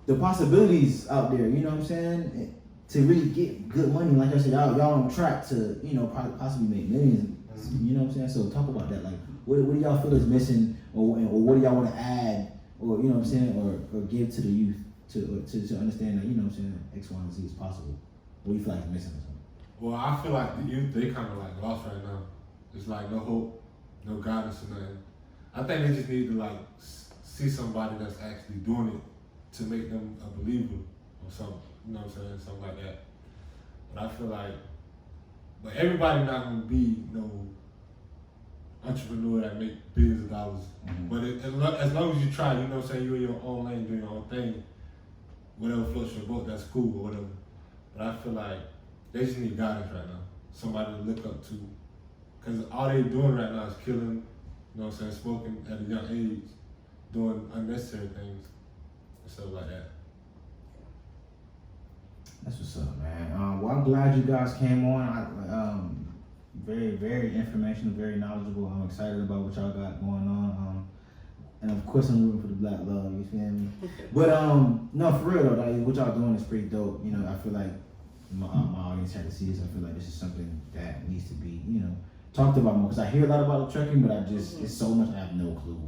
Speaker 5: the possibilities out there, you know what I'm saying, to really get good money. Like I said, y'all on track to, you know, possibly make millions, you know what I'm saying? So talk about that, like, what do y'all feel is missing, or what do y'all want to add, or, you know what I'm saying, or give to the youth to understand that, you know what I'm saying, X, Y, and Z is possible. What do you feel like is missing or something?
Speaker 1: Well, I feel like the youth, they kind of like lost right now. It's like no hope, no guidance or nothing. I think they just need to like see somebody that's actually doing it to make them a believer or something, you know what I'm saying, something like that. But I feel like, but everybody not gonna be no entrepreneur that make billions of dollars. Mm-hmm. But as long as you try, you know what I'm saying, you're in your own lane, doing your own thing, whatever floats your boat, that's cool or whatever. But I feel like they just need guidance right now. somebody to look up to. Because all they doing right now is killing, you know what I'm saying, smoking at a young age, doing unnecessary things and stuff like that.
Speaker 5: That's what's up, man. Well, I'm glad you guys came on. Very, very informational, very knowledgeable. I'm excited about what y'all got going on. And of course, I'm rooting for the Black love. You feel me? But no, for real though, what y'all doing is pretty dope. You know, I feel like my audience had to see this. I feel like this is something that needs to be, you know, talked about more. Because I hear a lot about the trucking, but I just it's so much I have no clue.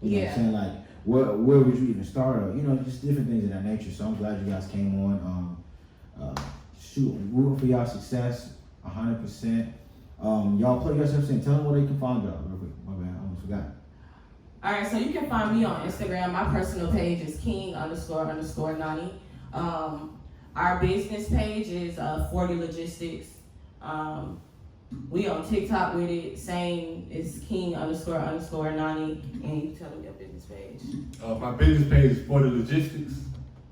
Speaker 5: You know what I'm saying? Like, where would you even start? Or, you know, just different things of that nature. So I'm glad you guys came on. Rooting for y'all success, 100%. Y'all plug yourselves in. Tell them where they can find y'all real quick. My bad, I almost forgot.
Speaker 2: All right, so you can find me on Instagram. My personal page is king__Nani. Our business page is 40Logistics. We on TikTok with it. Same is king__Nani. And you tell them your business page.
Speaker 1: My business page is 40Logistics.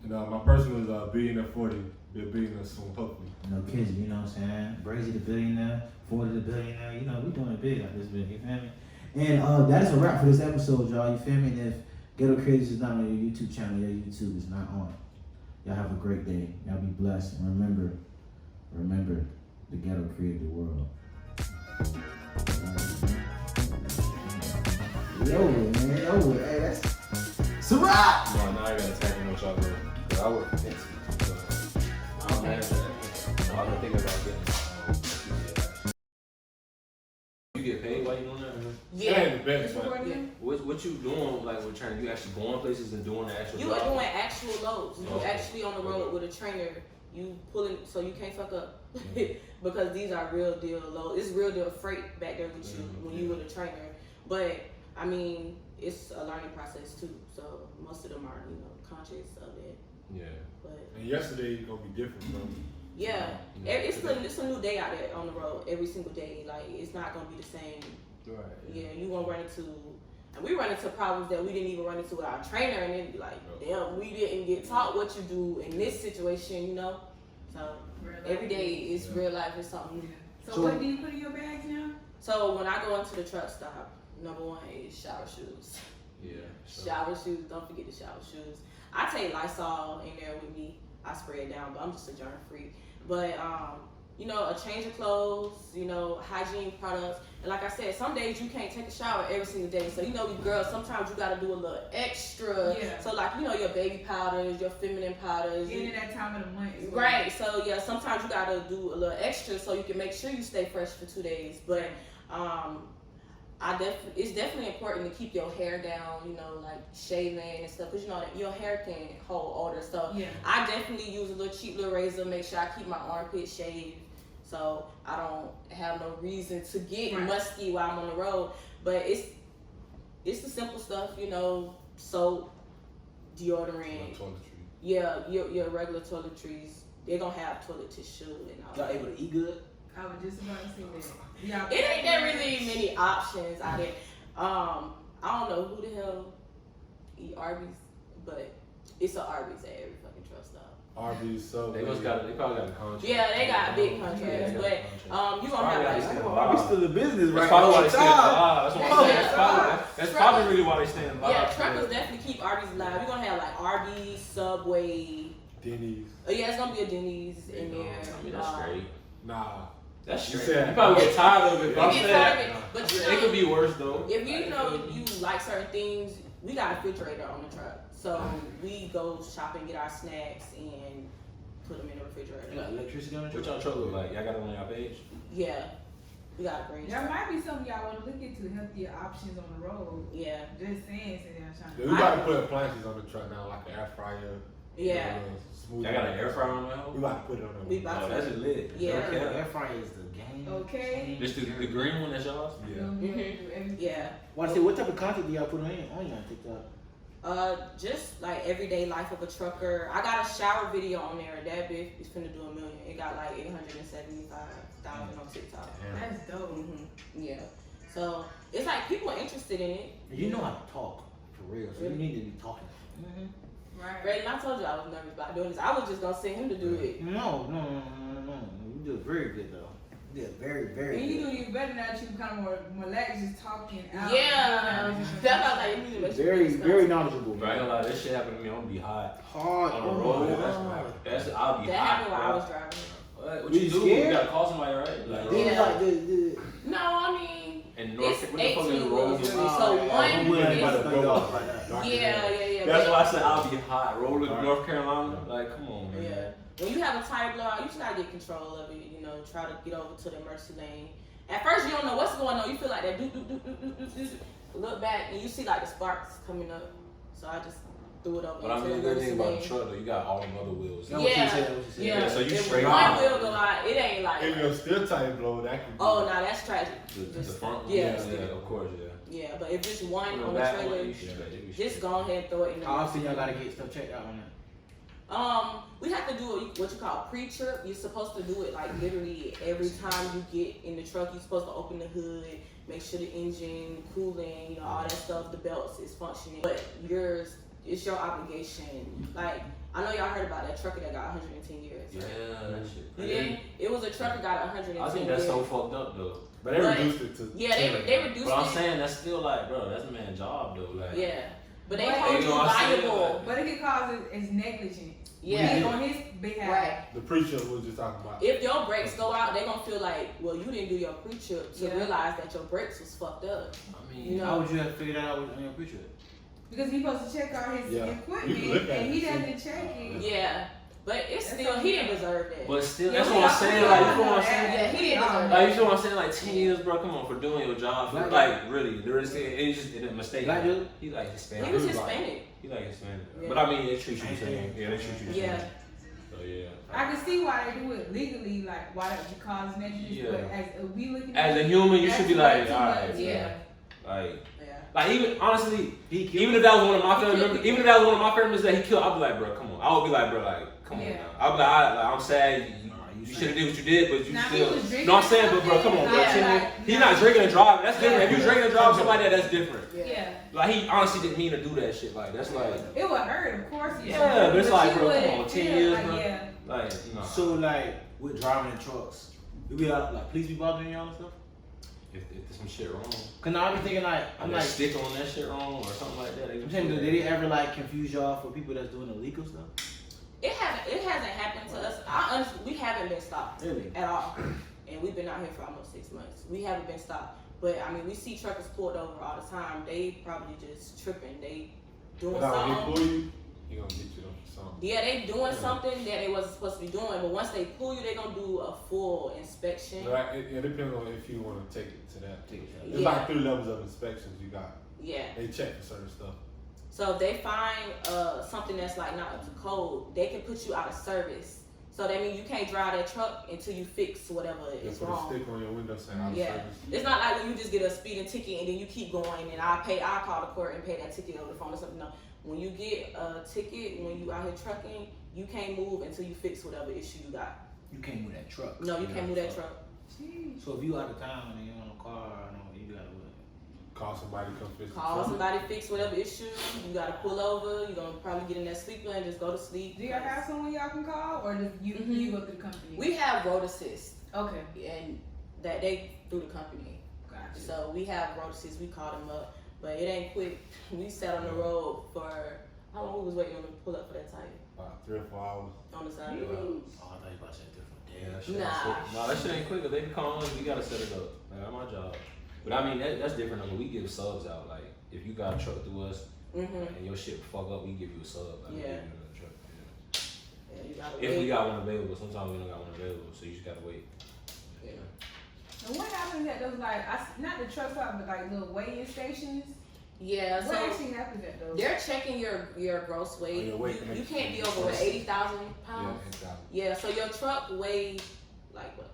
Speaker 1: And my personal is Billionaire 40. Be a billionaire soon, hopefully.
Speaker 5: No kids, you know what I'm saying? Braizy the billionaire, 40 the billionaire. You know, we doing it big out this bit, you feel me? And that is a wrap for this episode, y'all. You feel me? And if Ghetto Creatives is not on your YouTube channel, your YouTube is not on. Y'all have a great day. Y'all be blessed. And remember, the ghetto created the world. Hey, that's a wrap!
Speaker 3: No, now I gotta tag in with y'all, bro. Cause I work for Fancy. I don't manage that. No, I've been thinking about getting You get paid while you doing that?
Speaker 2: Yeah.
Speaker 3: What you doing, like, with training? You actually going places and doing the actual
Speaker 2: You
Speaker 3: job?
Speaker 2: are doing actual loads. You
Speaker 3: Okay.
Speaker 2: actually on the road with a trainer. You pulling, so you can't fuck up. Because these are real deal loads. It's real deal freight back there with you when you with a trainer. But, I mean, it's a learning process too. So most of them are, you know, conscious of it.
Speaker 3: Yeah.
Speaker 2: But
Speaker 1: And yesterday is gonna be different, bro.
Speaker 2: yeah, it's a new day out there on the road every single day. Like, it's not gonna be the same.
Speaker 3: Right.
Speaker 2: Yeah, you gonna run into, and we run into problems that we didn't even run into with our trainer, and then be like, damn, we didn't get taught what you do in this situation, you know. So every day is real life is something new.
Speaker 4: So what do you put in your bags now?
Speaker 2: So when I go into the truck stop, number one is shower shoes.
Speaker 3: Yeah. So.
Speaker 2: Shower shoes, don't forget the shower shoes. I take Lysol in there with me. I spray it down, but I'm just a germ freak. But you know, a change of clothes, you know, hygiene products. And like I said, some days you can't take a shower every single day. So, you know, we girls, sometimes you gotta do a little extra.
Speaker 4: Yeah.
Speaker 2: So like, you know, your baby powders, your feminine powders.
Speaker 4: Getting that time of the month as well.
Speaker 2: Right. So yeah, sometimes you gotta do a little extra so you can make sure you stay fresh for 2 days. But it's definitely important to keep your hair down, you know, like shaving and stuff, because you know that your hair can hold odor. So
Speaker 4: yeah.
Speaker 2: I definitely use a little cheap little razor, make sure I keep my armpit shaved, so I don't have no reason to get musky while I'm on the road. But it's the simple stuff, you know, soap, deodorant, yeah, your regular toiletries. They're gonna have toilet tissue and all
Speaker 5: Y'all
Speaker 2: that.
Speaker 5: able to eat good?
Speaker 4: I was just about to say that. Yeah.
Speaker 2: It ain't that really many options out there. I don't know who the hell eat Arby's, but it's an Arby's at every fucking truck stop.
Speaker 1: Arby's, so
Speaker 3: They probably got a contract.
Speaker 2: Yeah, they got big contracts, but you gonna have
Speaker 5: Arby's still in business, right?
Speaker 3: That's probably why they stay
Speaker 5: Time.
Speaker 3: alive. That's probably really why they stay alive.
Speaker 2: Yeah, truckers definitely keep Arby's alive. You're gonna have like Arby's, Subway,
Speaker 1: Denny's.
Speaker 2: Yeah, it's gonna be a Denny's in there.
Speaker 3: I mean, that's straight.
Speaker 1: Nah.
Speaker 3: That's straight.
Speaker 1: said-
Speaker 3: You probably get tired of it.
Speaker 2: You
Speaker 3: But I'm
Speaker 2: get
Speaker 3: saying,
Speaker 2: tired of it, but you
Speaker 3: it
Speaker 2: know,
Speaker 3: could be worse though.
Speaker 2: if you know you like certain things, we got a refrigerator on the truck, so we go shop and get our snacks and put them in the refrigerator.
Speaker 5: You got electricity on the
Speaker 3: What
Speaker 5: truck?
Speaker 3: y'all truck look like? Y'all got it on y'all page?
Speaker 2: Yeah, we got a green
Speaker 4: There
Speaker 2: truck.
Speaker 4: might be something y'all want to look into, healthier options on the road.
Speaker 2: Yeah,
Speaker 4: Just saying, so y'all trying
Speaker 1: Yeah, we gotta put appliances on the truck now, like an air fryer.
Speaker 2: yeah,
Speaker 3: Y'all got an air fryer on that
Speaker 1: We
Speaker 3: hoe?
Speaker 1: about to put it on
Speaker 2: we
Speaker 1: there.
Speaker 2: about
Speaker 3: Oh,
Speaker 2: to.
Speaker 3: that's lit.
Speaker 2: Yeah.
Speaker 3: Okay.
Speaker 5: Air fryer is the game.
Speaker 4: Okay.
Speaker 3: This the green one that's y'all's?
Speaker 1: Yeah.
Speaker 2: Yeah.
Speaker 5: Want to say what type of content do y'all put on your TikTok?
Speaker 2: Just like everyday life of a trucker. I got a shower video on there. That bitch is finna do 1 million. It got like 875,000 on TikTok.
Speaker 4: That's dope.
Speaker 2: Yeah. So it's like people are interested in it.
Speaker 5: You know how to talk, for real, so you need to be talking.
Speaker 4: Right.
Speaker 2: Brayden, I told you I was nervous about doing this. I was just gonna send him to do it.
Speaker 5: No. You do it very good though. Yeah, very, very.
Speaker 4: And you do even better now that you become more relaxed, just talking out.
Speaker 2: Yeah, that's how like you
Speaker 5: Very, very knowledgeable.
Speaker 3: Bro, I ain't gonna lie, this shit happened to me. I'm gonna be hot
Speaker 5: Hard
Speaker 3: on the
Speaker 5: on
Speaker 3: road.
Speaker 5: the
Speaker 3: That's
Speaker 5: road.
Speaker 3: what happened. I'll be
Speaker 2: That
Speaker 3: hot.
Speaker 2: happened while I
Speaker 3: bro.
Speaker 2: was driving.
Speaker 3: What
Speaker 5: You
Speaker 3: you do?
Speaker 5: scared?
Speaker 3: You gotta call somebody, right? Like,
Speaker 5: Then
Speaker 2: Yeah.
Speaker 5: like the
Speaker 2: No, I mean
Speaker 3: and
Speaker 2: it's
Speaker 3: what the fuck is
Speaker 2: 18
Speaker 3: the road?
Speaker 2: wheels,
Speaker 3: is?
Speaker 2: really. So one
Speaker 1: Yeah.
Speaker 2: yeah.
Speaker 3: That's
Speaker 2: but-
Speaker 3: why I said I'll be hot. Rolling to North Carolina. Like, come on, man.
Speaker 2: Yeah. When you have a tire blowout, you just gotta get control of it. You know, try to get over to the mercy lane. At first, you don't know what's going on. You feel like that. Look back and you see like the sparks coming up. So I just threw it over.
Speaker 3: But I
Speaker 2: into
Speaker 3: mean,
Speaker 2: the
Speaker 3: the good thing about the
Speaker 2: mercy
Speaker 3: truck though, you got all them other wheels.
Speaker 5: That's what you
Speaker 2: Yeah,
Speaker 5: said, what you said.
Speaker 2: yeah.
Speaker 3: Yeah, so you
Speaker 2: If
Speaker 3: straight
Speaker 2: one
Speaker 3: out.
Speaker 2: wheel go out, it ain't like.
Speaker 1: If your steel tire blow, that could be.
Speaker 2: Oh no, that's tragic.
Speaker 3: The front one?
Speaker 2: Yeah.
Speaker 3: Yeah, of course, yeah.
Speaker 2: Yeah, but if it's one
Speaker 3: The
Speaker 2: on the
Speaker 3: back
Speaker 2: trailer,
Speaker 3: one, you should straight.
Speaker 2: just go ahead and throw it in the
Speaker 5: How
Speaker 2: mercy
Speaker 5: often y'all
Speaker 2: lane.
Speaker 5: gotta get stuff checked out on that?
Speaker 2: We have to do what you call pre-trip. You're supposed to do it like literally every time you get in the truck. You're supposed to open the hood, make sure the engine, cooling, you know, all that stuff, the belts is functioning. But it's your obligation. Like, I know y'all heard about that trucker that got 110 years.
Speaker 3: Yeah, that shit.
Speaker 2: You didn't? It was a trucker got 110 years.
Speaker 3: I think that's so fucked up though.
Speaker 1: But they reduced it to.
Speaker 2: Yeah, they reduced
Speaker 3: But I'm
Speaker 2: it.
Speaker 3: saying that's still like, bro, that's a man's job though. Like,
Speaker 2: Yeah. But they
Speaker 4: But
Speaker 2: hold
Speaker 3: you
Speaker 2: you
Speaker 3: know what I'm saying?
Speaker 2: liable.
Speaker 4: But it could cause it's negligence.
Speaker 2: Yeah.
Speaker 4: On his behalf.
Speaker 2: Right.
Speaker 1: The preacher was just talking about.
Speaker 2: If your brakes go out, they gonna feel like, well, you didn't do your pre-trip to
Speaker 4: Yeah.
Speaker 2: realize that your brakes was fucked up.
Speaker 3: I mean,
Speaker 2: You know?
Speaker 5: How would you have figured that out on your picture?
Speaker 4: Because he's supposed to check out his
Speaker 1: Yeah.
Speaker 4: equipment
Speaker 1: You can look at
Speaker 4: and
Speaker 1: it,
Speaker 4: he
Speaker 1: see.
Speaker 4: doesn't check it.
Speaker 2: Yeah. But it's
Speaker 4: That's
Speaker 2: still,
Speaker 4: all
Speaker 2: he
Speaker 4: you
Speaker 2: didn't
Speaker 4: got.
Speaker 2: deserve that.
Speaker 3: but still,
Speaker 4: Yeah,
Speaker 3: that's
Speaker 4: we
Speaker 3: what I'm
Speaker 4: all-
Speaker 3: saying.
Speaker 4: we
Speaker 3: Like,
Speaker 4: all
Speaker 3: you feel what I'm
Speaker 4: know
Speaker 3: saying?
Speaker 2: Yeah, he didn't deserve
Speaker 3: Like, you feel what I'm saying? Like 10 years, bro. Come on, for doing your job.
Speaker 5: Black
Speaker 3: Like, really, there is it's just a mistake.
Speaker 5: Black dude?
Speaker 3: He like Hispanic.
Speaker 2: He was
Speaker 3: like-
Speaker 2: Hispanic.
Speaker 3: He like Hispanic.
Speaker 2: Yeah.
Speaker 3: But I mean, they treat you the same. Yeah, they treat you the
Speaker 2: Yeah.
Speaker 3: same. So yeah.
Speaker 4: I can see why they do it legally, like why that would cause negligence.
Speaker 3: Yeah.
Speaker 4: But as we looking
Speaker 3: As
Speaker 4: at
Speaker 3: a
Speaker 4: it,
Speaker 3: human, you
Speaker 4: that's
Speaker 3: should be
Speaker 4: way
Speaker 3: like,
Speaker 4: too
Speaker 3: alright,
Speaker 4: much.
Speaker 2: Yeah.
Speaker 3: Like,
Speaker 2: Yeah.
Speaker 3: even honestly,
Speaker 5: He killed
Speaker 3: even if that was one of my
Speaker 2: He
Speaker 3: family
Speaker 2: killed
Speaker 3: members,
Speaker 2: people.
Speaker 3: even if that was one of my family members that he killed, I'd be like, bro, come on. I would be like, bro, like, come on.
Speaker 4: Yeah.
Speaker 3: Now. I'd be like, I'm sad. You should have did what you did, but you
Speaker 4: Now, he
Speaker 3: still.
Speaker 4: was drinking
Speaker 3: No, I'm saying, but bro, come on, bro.
Speaker 4: Yeah,
Speaker 3: 10 years.
Speaker 4: like-
Speaker 3: He's not drinking and driving. That's different.
Speaker 4: Yeah.
Speaker 3: If you drinking and driving somebody like that, that's different.
Speaker 4: Yeah.
Speaker 3: Like he honestly didn't mean to do that shit. Like that's like,
Speaker 4: It would hurt, of course. it
Speaker 3: Yeah,
Speaker 4: would,
Speaker 3: but it's like,
Speaker 4: you
Speaker 3: bro, come
Speaker 4: wouldn't
Speaker 3: on, 10
Speaker 4: feel
Speaker 3: years,
Speaker 4: like,
Speaker 3: bro.
Speaker 4: Yeah.
Speaker 3: like no.
Speaker 5: So like with driving in trucks, you be like police be bothering y'all and stuff?
Speaker 3: if there's some shit wrong,
Speaker 5: Cause now I be thinking like
Speaker 3: I'm
Speaker 5: I'm
Speaker 3: like
Speaker 5: like
Speaker 3: stick on that shit wrong or something like that.
Speaker 5: I'm saying, did they ever like confuse y'all for people that's doing illegal stuff?
Speaker 2: It hasn't happened to us. Honestly, we haven't been stopped
Speaker 5: Really?
Speaker 2: at all. And we've been out here for almost 6 months. We haven't been stopped. But I mean, we see truckers pulled over all the time. They probably just tripping. They doing
Speaker 1: But when he
Speaker 2: something.
Speaker 1: pull you, he gonna get you though for something.
Speaker 2: Yeah, they doing something that they wasn't supposed to be doing. But once they pull you, they gonna do a full inspection.
Speaker 1: Right, it depends on if you want to take it to that. There's
Speaker 2: Yeah.
Speaker 1: like 3 levels of inspections you got.
Speaker 2: Yeah.
Speaker 1: They check for certain stuff.
Speaker 2: So if they find something that's like not up to code, they can put you out of service. So that means you can't drive that truck until you fix whatever
Speaker 1: They
Speaker 2: is
Speaker 1: put
Speaker 2: wrong.
Speaker 1: a stick on your window saying out of
Speaker 2: Yeah.
Speaker 1: service.
Speaker 2: It's not like when you just get a speeding ticket and then you keep going and I call the court and pay that ticket over the phone or something. No. When you get a ticket, when you out here trucking, you can't move until you fix whatever issue you got.
Speaker 5: You can't move that truck.
Speaker 2: No, you can't move that truck.
Speaker 4: Jeez.
Speaker 5: So if you out of town and you're on a car, you gotta what?
Speaker 1: Call somebody to come fix the
Speaker 2: Call
Speaker 1: truck.
Speaker 2: somebody, fix whatever issue. You gotta pull over. You're gonna probably get in that sleeper and just go to sleep.
Speaker 4: Do y'all have someone y'all can call, or just you
Speaker 2: Mhm.
Speaker 4: go through the company?
Speaker 2: We have road assist,
Speaker 4: Okay.
Speaker 2: and that they through the company.
Speaker 4: Gotcha.
Speaker 2: So we have road assist. We call them up, but it ain't quick. We sat on the road for how long? We was waiting on them to pull up for that tire
Speaker 1: About 3 or 4 hours.
Speaker 2: on the side of the road.
Speaker 5: Oh, I thought you about to say different.
Speaker 3: Yeah, that shit
Speaker 2: Nah.
Speaker 3: ain't quick. No, that shit ain't quick. If they be calling us, we gotta set it up. Like, that's my job. But I mean, that's different. Though. We give subs out. Like, if you got a truck through us
Speaker 2: Mhm.
Speaker 3: and your shit fuck up, we give you a sub. Like, we
Speaker 2: Yeah.
Speaker 3: give you another truck. Yeah.
Speaker 2: Yeah, you gotta
Speaker 3: If
Speaker 2: wait.
Speaker 3: we got one available, sometimes we don't got one available, so you just gotta wait.
Speaker 2: Yeah.
Speaker 4: And what happens at those not the truck stop, but like little weighing stations?
Speaker 2: Yeah.
Speaker 4: What
Speaker 2: So
Speaker 4: actually happens at those?
Speaker 2: they're checking your gross weight.
Speaker 1: your weight to
Speaker 2: You
Speaker 1: make
Speaker 2: can't be
Speaker 1: sure.
Speaker 2: over 80,000
Speaker 1: Yeah,
Speaker 2: pounds.
Speaker 1: exactly.
Speaker 2: Yeah. So your truck weighs like what?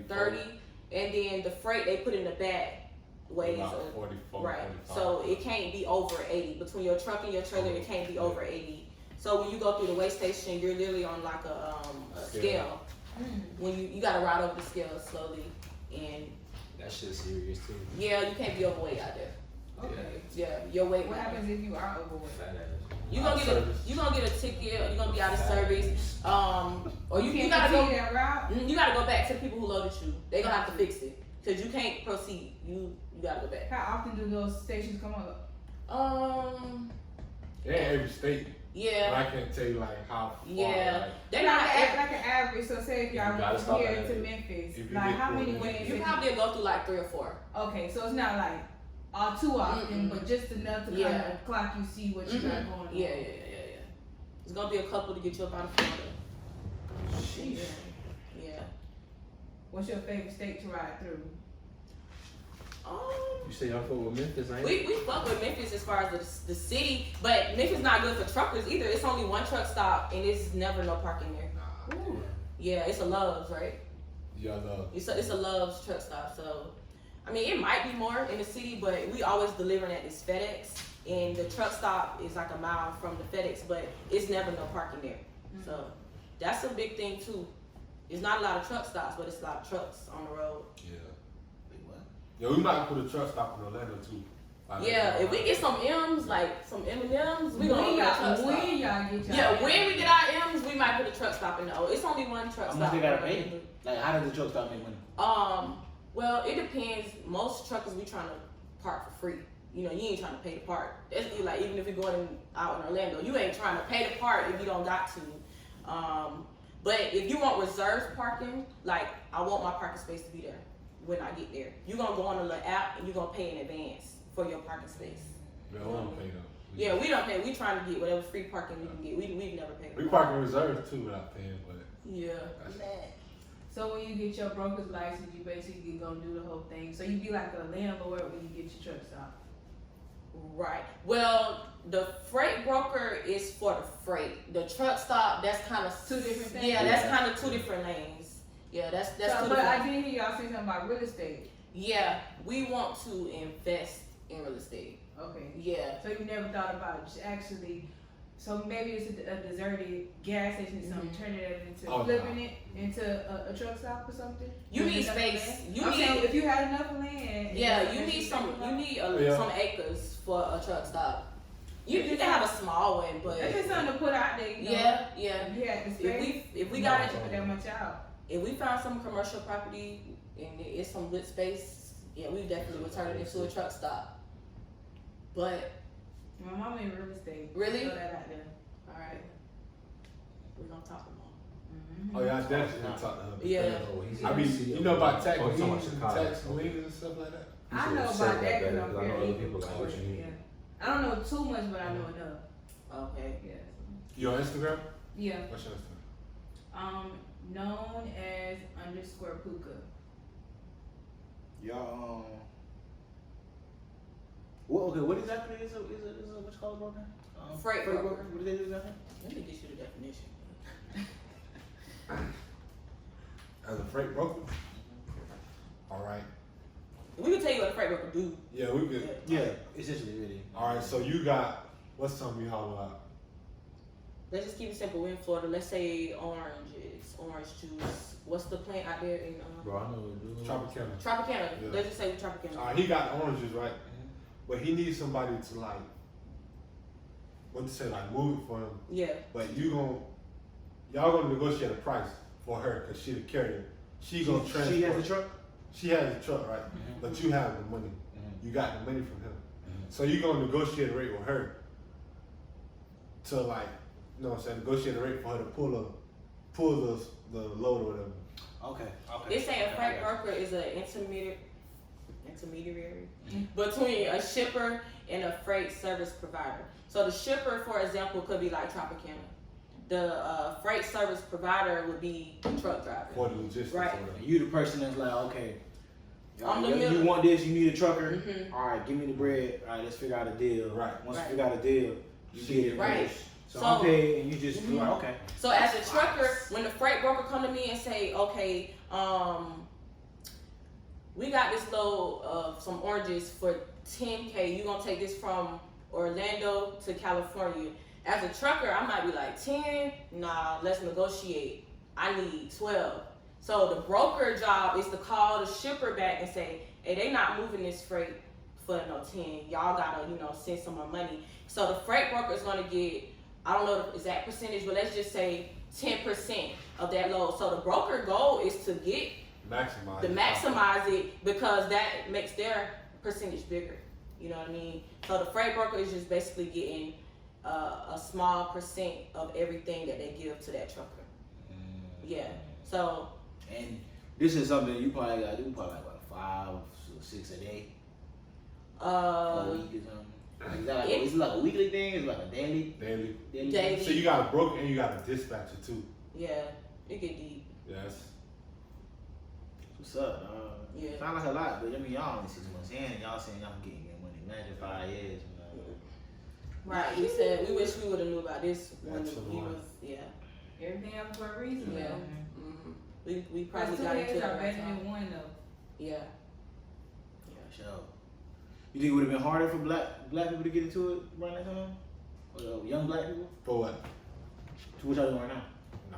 Speaker 2: 30, and then the freight they put in the back weighs
Speaker 1: About 44,
Speaker 2: right.
Speaker 1: 45.
Speaker 2: So it can't be over 80. Between your truck and your trailer, it can't be over 80. So when you go through the weigh station, you're literally on like a scale. When you gotta ride over the scale slowly, and
Speaker 3: That shit's serious too.
Speaker 2: yeah, you can't be overweight out there.
Speaker 4: Okay.
Speaker 2: Yeah, your weight.
Speaker 4: What happens if you are overweight?
Speaker 3: Fat ass.
Speaker 2: You gonna get a ticket, or you gonna be out of service, or you gotta go
Speaker 4: that route.
Speaker 2: You gotta go back to the people who loaded you. They gonna have to fix it because you can't proceed. You gotta go back.
Speaker 4: How often do those stations come up?
Speaker 1: They're in every state.
Speaker 2: Yeah.
Speaker 1: But I can't tell you like how far.
Speaker 2: Yeah.
Speaker 1: Like,
Speaker 2: They're not
Speaker 4: like an average. So say if y'all
Speaker 3: You gotta
Speaker 4: went
Speaker 3: stop
Speaker 4: here
Speaker 3: at
Speaker 4: to
Speaker 3: it.
Speaker 4: Memphis,
Speaker 1: If you
Speaker 4: like
Speaker 1: get
Speaker 4: how many
Speaker 1: pulled in.
Speaker 4: ways?
Speaker 2: You probably go through like 3 or 4.
Speaker 4: Okay, so it's not like too often, but just enough to kind
Speaker 2: Yeah.
Speaker 4: of clock you, see what you got going on.
Speaker 2: Yeah. It's gonna be a couple to get you up out of Florida.
Speaker 4: Sheesh.
Speaker 2: Yeah.
Speaker 4: What's your favorite state to ride through?
Speaker 3: You say y'all fuck with Memphis, ain't it?
Speaker 2: We fuck with Memphis as far as the city, but Memphis not good for truckers either. It's only one truck stop and it's never no parking there.
Speaker 4: Ooh.
Speaker 2: Yeah, it's a Love's, right?
Speaker 1: yeah, no.
Speaker 2: It's a Love's truck stop. So, I mean, it might be more in the city, but we always delivering at this FedEx, and the truck stop is like a mile from the FedEx, but it's never no parking there.
Speaker 4: Mm-hmm.
Speaker 2: So, that's a big thing too. It's not a lot of truck stops, but it's a lot of trucks on the road.
Speaker 1: Yeah. Yeah, we might put a truck stop in Orlando too. Like,
Speaker 2: Yeah, if we get some M's, like some M&Ms, we gonna
Speaker 4: When
Speaker 2: put a truck
Speaker 4: y'all
Speaker 2: stop.
Speaker 4: get y'all.
Speaker 2: Yeah, when we get our M's, we might put a truck stop in the O. It's only one truck
Speaker 5: How
Speaker 2: stop.
Speaker 5: much they gotta pay? Like, how does the truck stop make money?
Speaker 2: Well, it depends. Most truckers we trying to park for free. You know, you ain't trying to pay to park. That's like even if you're going out in Orlando, you ain't trying to pay to park if you don't got to. But if you want reserved parking, like I want my parking space to be there when I get there. You're gonna go on the little app and you're gonna pay in advance for your parking space.
Speaker 1: Yeah, we don't pay though.
Speaker 2: Yeah, we don't pay. We trying to get whatever free parking we can get. We've never paid.
Speaker 1: We park in reserve too without paying, but
Speaker 2: Yeah.
Speaker 4: So when you get your broker's license, you basically gonna do the whole thing. So you be like a landlord when you get your truck stop.
Speaker 2: Right. Well, the freight broker is for the freight. The truck stop, that's kind of
Speaker 4: Two different things?
Speaker 2: Yeah, that's kind of 2 different lanes. Yeah, that's
Speaker 4: So,
Speaker 2: two
Speaker 4: but
Speaker 2: different.
Speaker 4: I did hear y'all say something about real estate.
Speaker 2: Yeah, we want to invest in real estate.
Speaker 4: Okay.
Speaker 2: Yeah.
Speaker 4: So you never thought about just actually, so maybe it's a deserted gas station or something, turning it into flipping it into a truck stop or something?
Speaker 2: You need
Speaker 4: enough
Speaker 2: space.
Speaker 4: land?
Speaker 2: You
Speaker 4: I'm
Speaker 2: need.
Speaker 4: saying if you had enough land.
Speaker 2: Yeah, you need some. You need some acres for a truck stop. You can have a small one, but
Speaker 4: That's just something to put out there. You know?
Speaker 2: yeah.
Speaker 4: If you had the space,
Speaker 2: If we got it,
Speaker 4: put that much out.
Speaker 2: if we found some commercial property and it's some good space, yeah, we definitely would turn it into a truck stop. But
Speaker 4: My mama in real estate.
Speaker 2: Really?
Speaker 4: Throw that out there.
Speaker 2: all right, we're gonna talk about.
Speaker 1: oh yeah, I definitely talk to her.
Speaker 2: Yeah.
Speaker 1: I mean, you know about tax
Speaker 3: Oh, you talking about
Speaker 1: liens and
Speaker 3: Chicago.
Speaker 1: tax liens and stuff like that.
Speaker 4: I know
Speaker 3: said
Speaker 4: about
Speaker 3: that
Speaker 4: that
Speaker 3: better,
Speaker 4: because I'm
Speaker 3: 'cause I know
Speaker 4: fairly
Speaker 3: other people like what you mean.
Speaker 4: yeah. I don't know too much, but I know enough.
Speaker 2: Okay.
Speaker 4: Yeah.
Speaker 1: You on Instagram?
Speaker 4: Yeah.
Speaker 1: What's your Instagram?
Speaker 4: Known as _Puka.
Speaker 5: Y'all, what exactly is what's called broker?
Speaker 2: Freight broker.
Speaker 5: What do they do exactly?
Speaker 2: Let me get you the definition.
Speaker 1: As a freight broker? Alright.
Speaker 2: We can tell you what a freight broker do.
Speaker 1: Yeah, we good.
Speaker 5: Yeah, essentially, really.
Speaker 1: Alright, so you got, what's something you haul out?
Speaker 2: Let's just keep it simple. We're in Florida. Let's say oranges, orange juice. What's the plant out there in
Speaker 3: Bro, I know what to do.
Speaker 1: Tropicana.
Speaker 2: Tropicana?
Speaker 1: Yeah.
Speaker 2: Let's just say Tropicana.
Speaker 1: Alright, he got oranges, right? But he needs somebody to like, what to say, like move it for him.
Speaker 2: Yeah.
Speaker 1: But y'all gonna negotiate a price for her because she the carrier. She gonna transport.
Speaker 5: She has the truck?
Speaker 1: She has the truck, right? But you have the money. You got the money from him. So you gonna negotiate a rate with her to like, you know what I'm saying, negotiate a rate for her to pull the load or whatever.
Speaker 5: Okay.
Speaker 2: They say a freight broker is an intermediary between a shipper and a freight service provider. So the shipper, for example, could be like Tropicana. The freight service provider would be the truck driver.
Speaker 1: 40Logistics.
Speaker 2: Right.
Speaker 1: Or whatever.
Speaker 5: You the person that's like, okay,
Speaker 2: I'm the
Speaker 5: you
Speaker 2: middle.
Speaker 5: want this, you need a trucker.
Speaker 2: Mhm.
Speaker 5: All right, give me the bread. All right, let's figure out a deal.
Speaker 1: Right.
Speaker 5: Once
Speaker 2: Right.
Speaker 5: we figure out a deal, you get it.
Speaker 2: Right.
Speaker 5: So,
Speaker 2: So-
Speaker 5: I'm paid, and you just feel like, okay.
Speaker 2: So as a trucker, when the freight broker come to me and say, okay, we got this load of some oranges for $10K. You gonna take this from Orlando to California. As a trucker, I might be like 10. Nah, let's negotiate. I need 12. So the broker job is to call the shipper back and say, hey, they not moving this freight for 10. Y'all gotta, send some more money. So the freight broker is gonna get, I don't know the exact percentage, but let's just say 10% of that load. So the broker goal is to get maximize it because that makes their percentage bigger. You know what I mean? So the freight broker is just basically getting a small percent of everything that they give to that trucker. Yeah. So.
Speaker 5: And this is something you probably gotta do probably like what, 5 or 6 a day. A week or something. Is that like, is it like a weekly thing? Is it like a daily?
Speaker 2: Daily.
Speaker 1: So you got a broker and you got a dispatcher too.
Speaker 2: Yeah, it get deep.
Speaker 1: Yes.
Speaker 5: What's up?
Speaker 2: Yeah.
Speaker 5: Sound like a lot, but I mean y'all only 6 months in and y'all saying y'all getting your money. Imagine 5 years.
Speaker 2: Right. He said we wish we would have knew about this when he was. Yeah.
Speaker 4: Everything happens for a reason.
Speaker 2: Yeah.
Speaker 4: Mm-hmm.
Speaker 2: We probably
Speaker 4: 2
Speaker 2: got
Speaker 4: days
Speaker 2: into it
Speaker 4: are better
Speaker 2: right time.
Speaker 4: than 1 though.
Speaker 2: Yeah.
Speaker 5: Sure. You think it would have been harder for black people to get into it around that time? Or young black people?
Speaker 1: For what?
Speaker 5: To what y'all doing right now?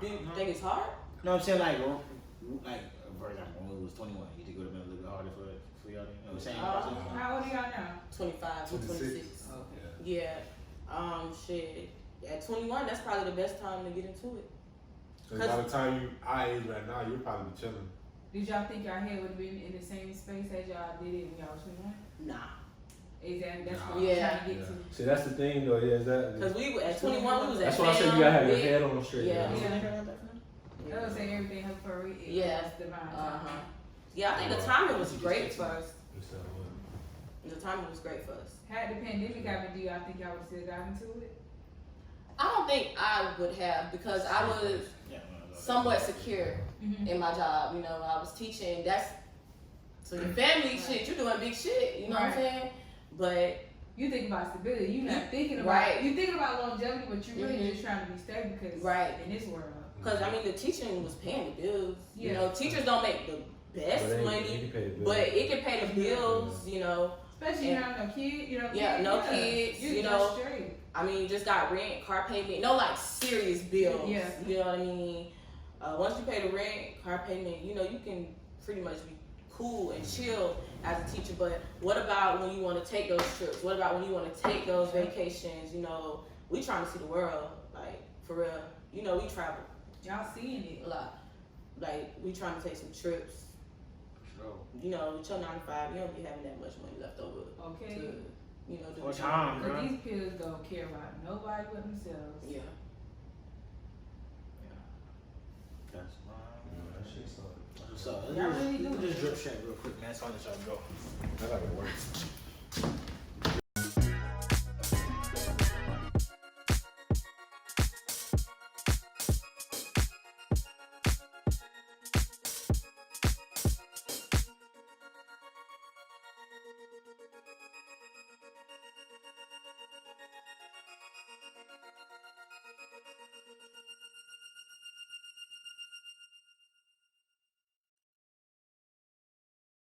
Speaker 2: Do you think it's hard?
Speaker 5: No, I'm saying like for example, when it was 21, you think it would have been a little bit harder for y'all? Same person?
Speaker 4: How old are y'all now?
Speaker 2: 25 to 26.
Speaker 4: Okay.
Speaker 2: Yeah. Shit. At 21, that's probably the best time to get into it.
Speaker 1: Because by the time you our age right now, you'll probably be chilling.
Speaker 4: Did y'all think y'all head would have been in the same space as y'all did it when y'all was 21?
Speaker 2: Nah.
Speaker 4: Exactly. That's what
Speaker 2: Yeah.
Speaker 4: I'm trying to get to.
Speaker 3: See, that's the thing though. Yeah, is that?
Speaker 2: Because we were at 21, we was at
Speaker 3: That's why I said you gotta have your head on straight.
Speaker 2: Yeah.
Speaker 4: I would say everything happened for a reason.
Speaker 2: Yeah.
Speaker 4: It's divine.
Speaker 2: Yeah, I think the timing was great for us.
Speaker 1: Instead of what?
Speaker 2: The timing was great for us.
Speaker 4: Had the pandemic happened, do y'all think y'all would still got into it?
Speaker 2: I don't think I would have because I was somewhat secure in my job. I was teaching. So your family shit, you're doing big shit. You know what I'm saying? But
Speaker 4: you think about stability. You're not thinking about
Speaker 2: right.
Speaker 4: You thinking about longevity, but you're really just trying to be stable because in this world.
Speaker 2: Because the teaching was paying the bills.
Speaker 4: Yeah.
Speaker 2: Teachers don't make the best money, but it can pay the bills.
Speaker 4: Especially you have no kids.
Speaker 2: Yeah, no kids.
Speaker 4: You're just straight.
Speaker 2: Just got rent, car payment, no like serious bills.
Speaker 4: Yeah.
Speaker 2: You know what I mean? Once you pay the rent, car payment, you can pretty much be cool and chill as a teacher. But what about when you want to take those trips? What about when you want to take those vacations? We trying to see the world, like for real. We travel
Speaker 4: Y'all seeing it
Speaker 2: a lot. Like we trying to take some trips.
Speaker 5: Sure.
Speaker 2: With your 9 to 5, you don't be having that much money left over.
Speaker 4: Okay.
Speaker 2: To, do
Speaker 5: Or time,
Speaker 4: Because
Speaker 5: bro.
Speaker 4: these kids don't care about nobody but themselves.
Speaker 2: Yeah.
Speaker 5: That's fine.
Speaker 3: That shit's
Speaker 5: What's up?
Speaker 4: Y'all really do
Speaker 5: Just
Speaker 4: it.
Speaker 5: drip check real quick, man. So I'll let y'all go.
Speaker 3: I gotta work.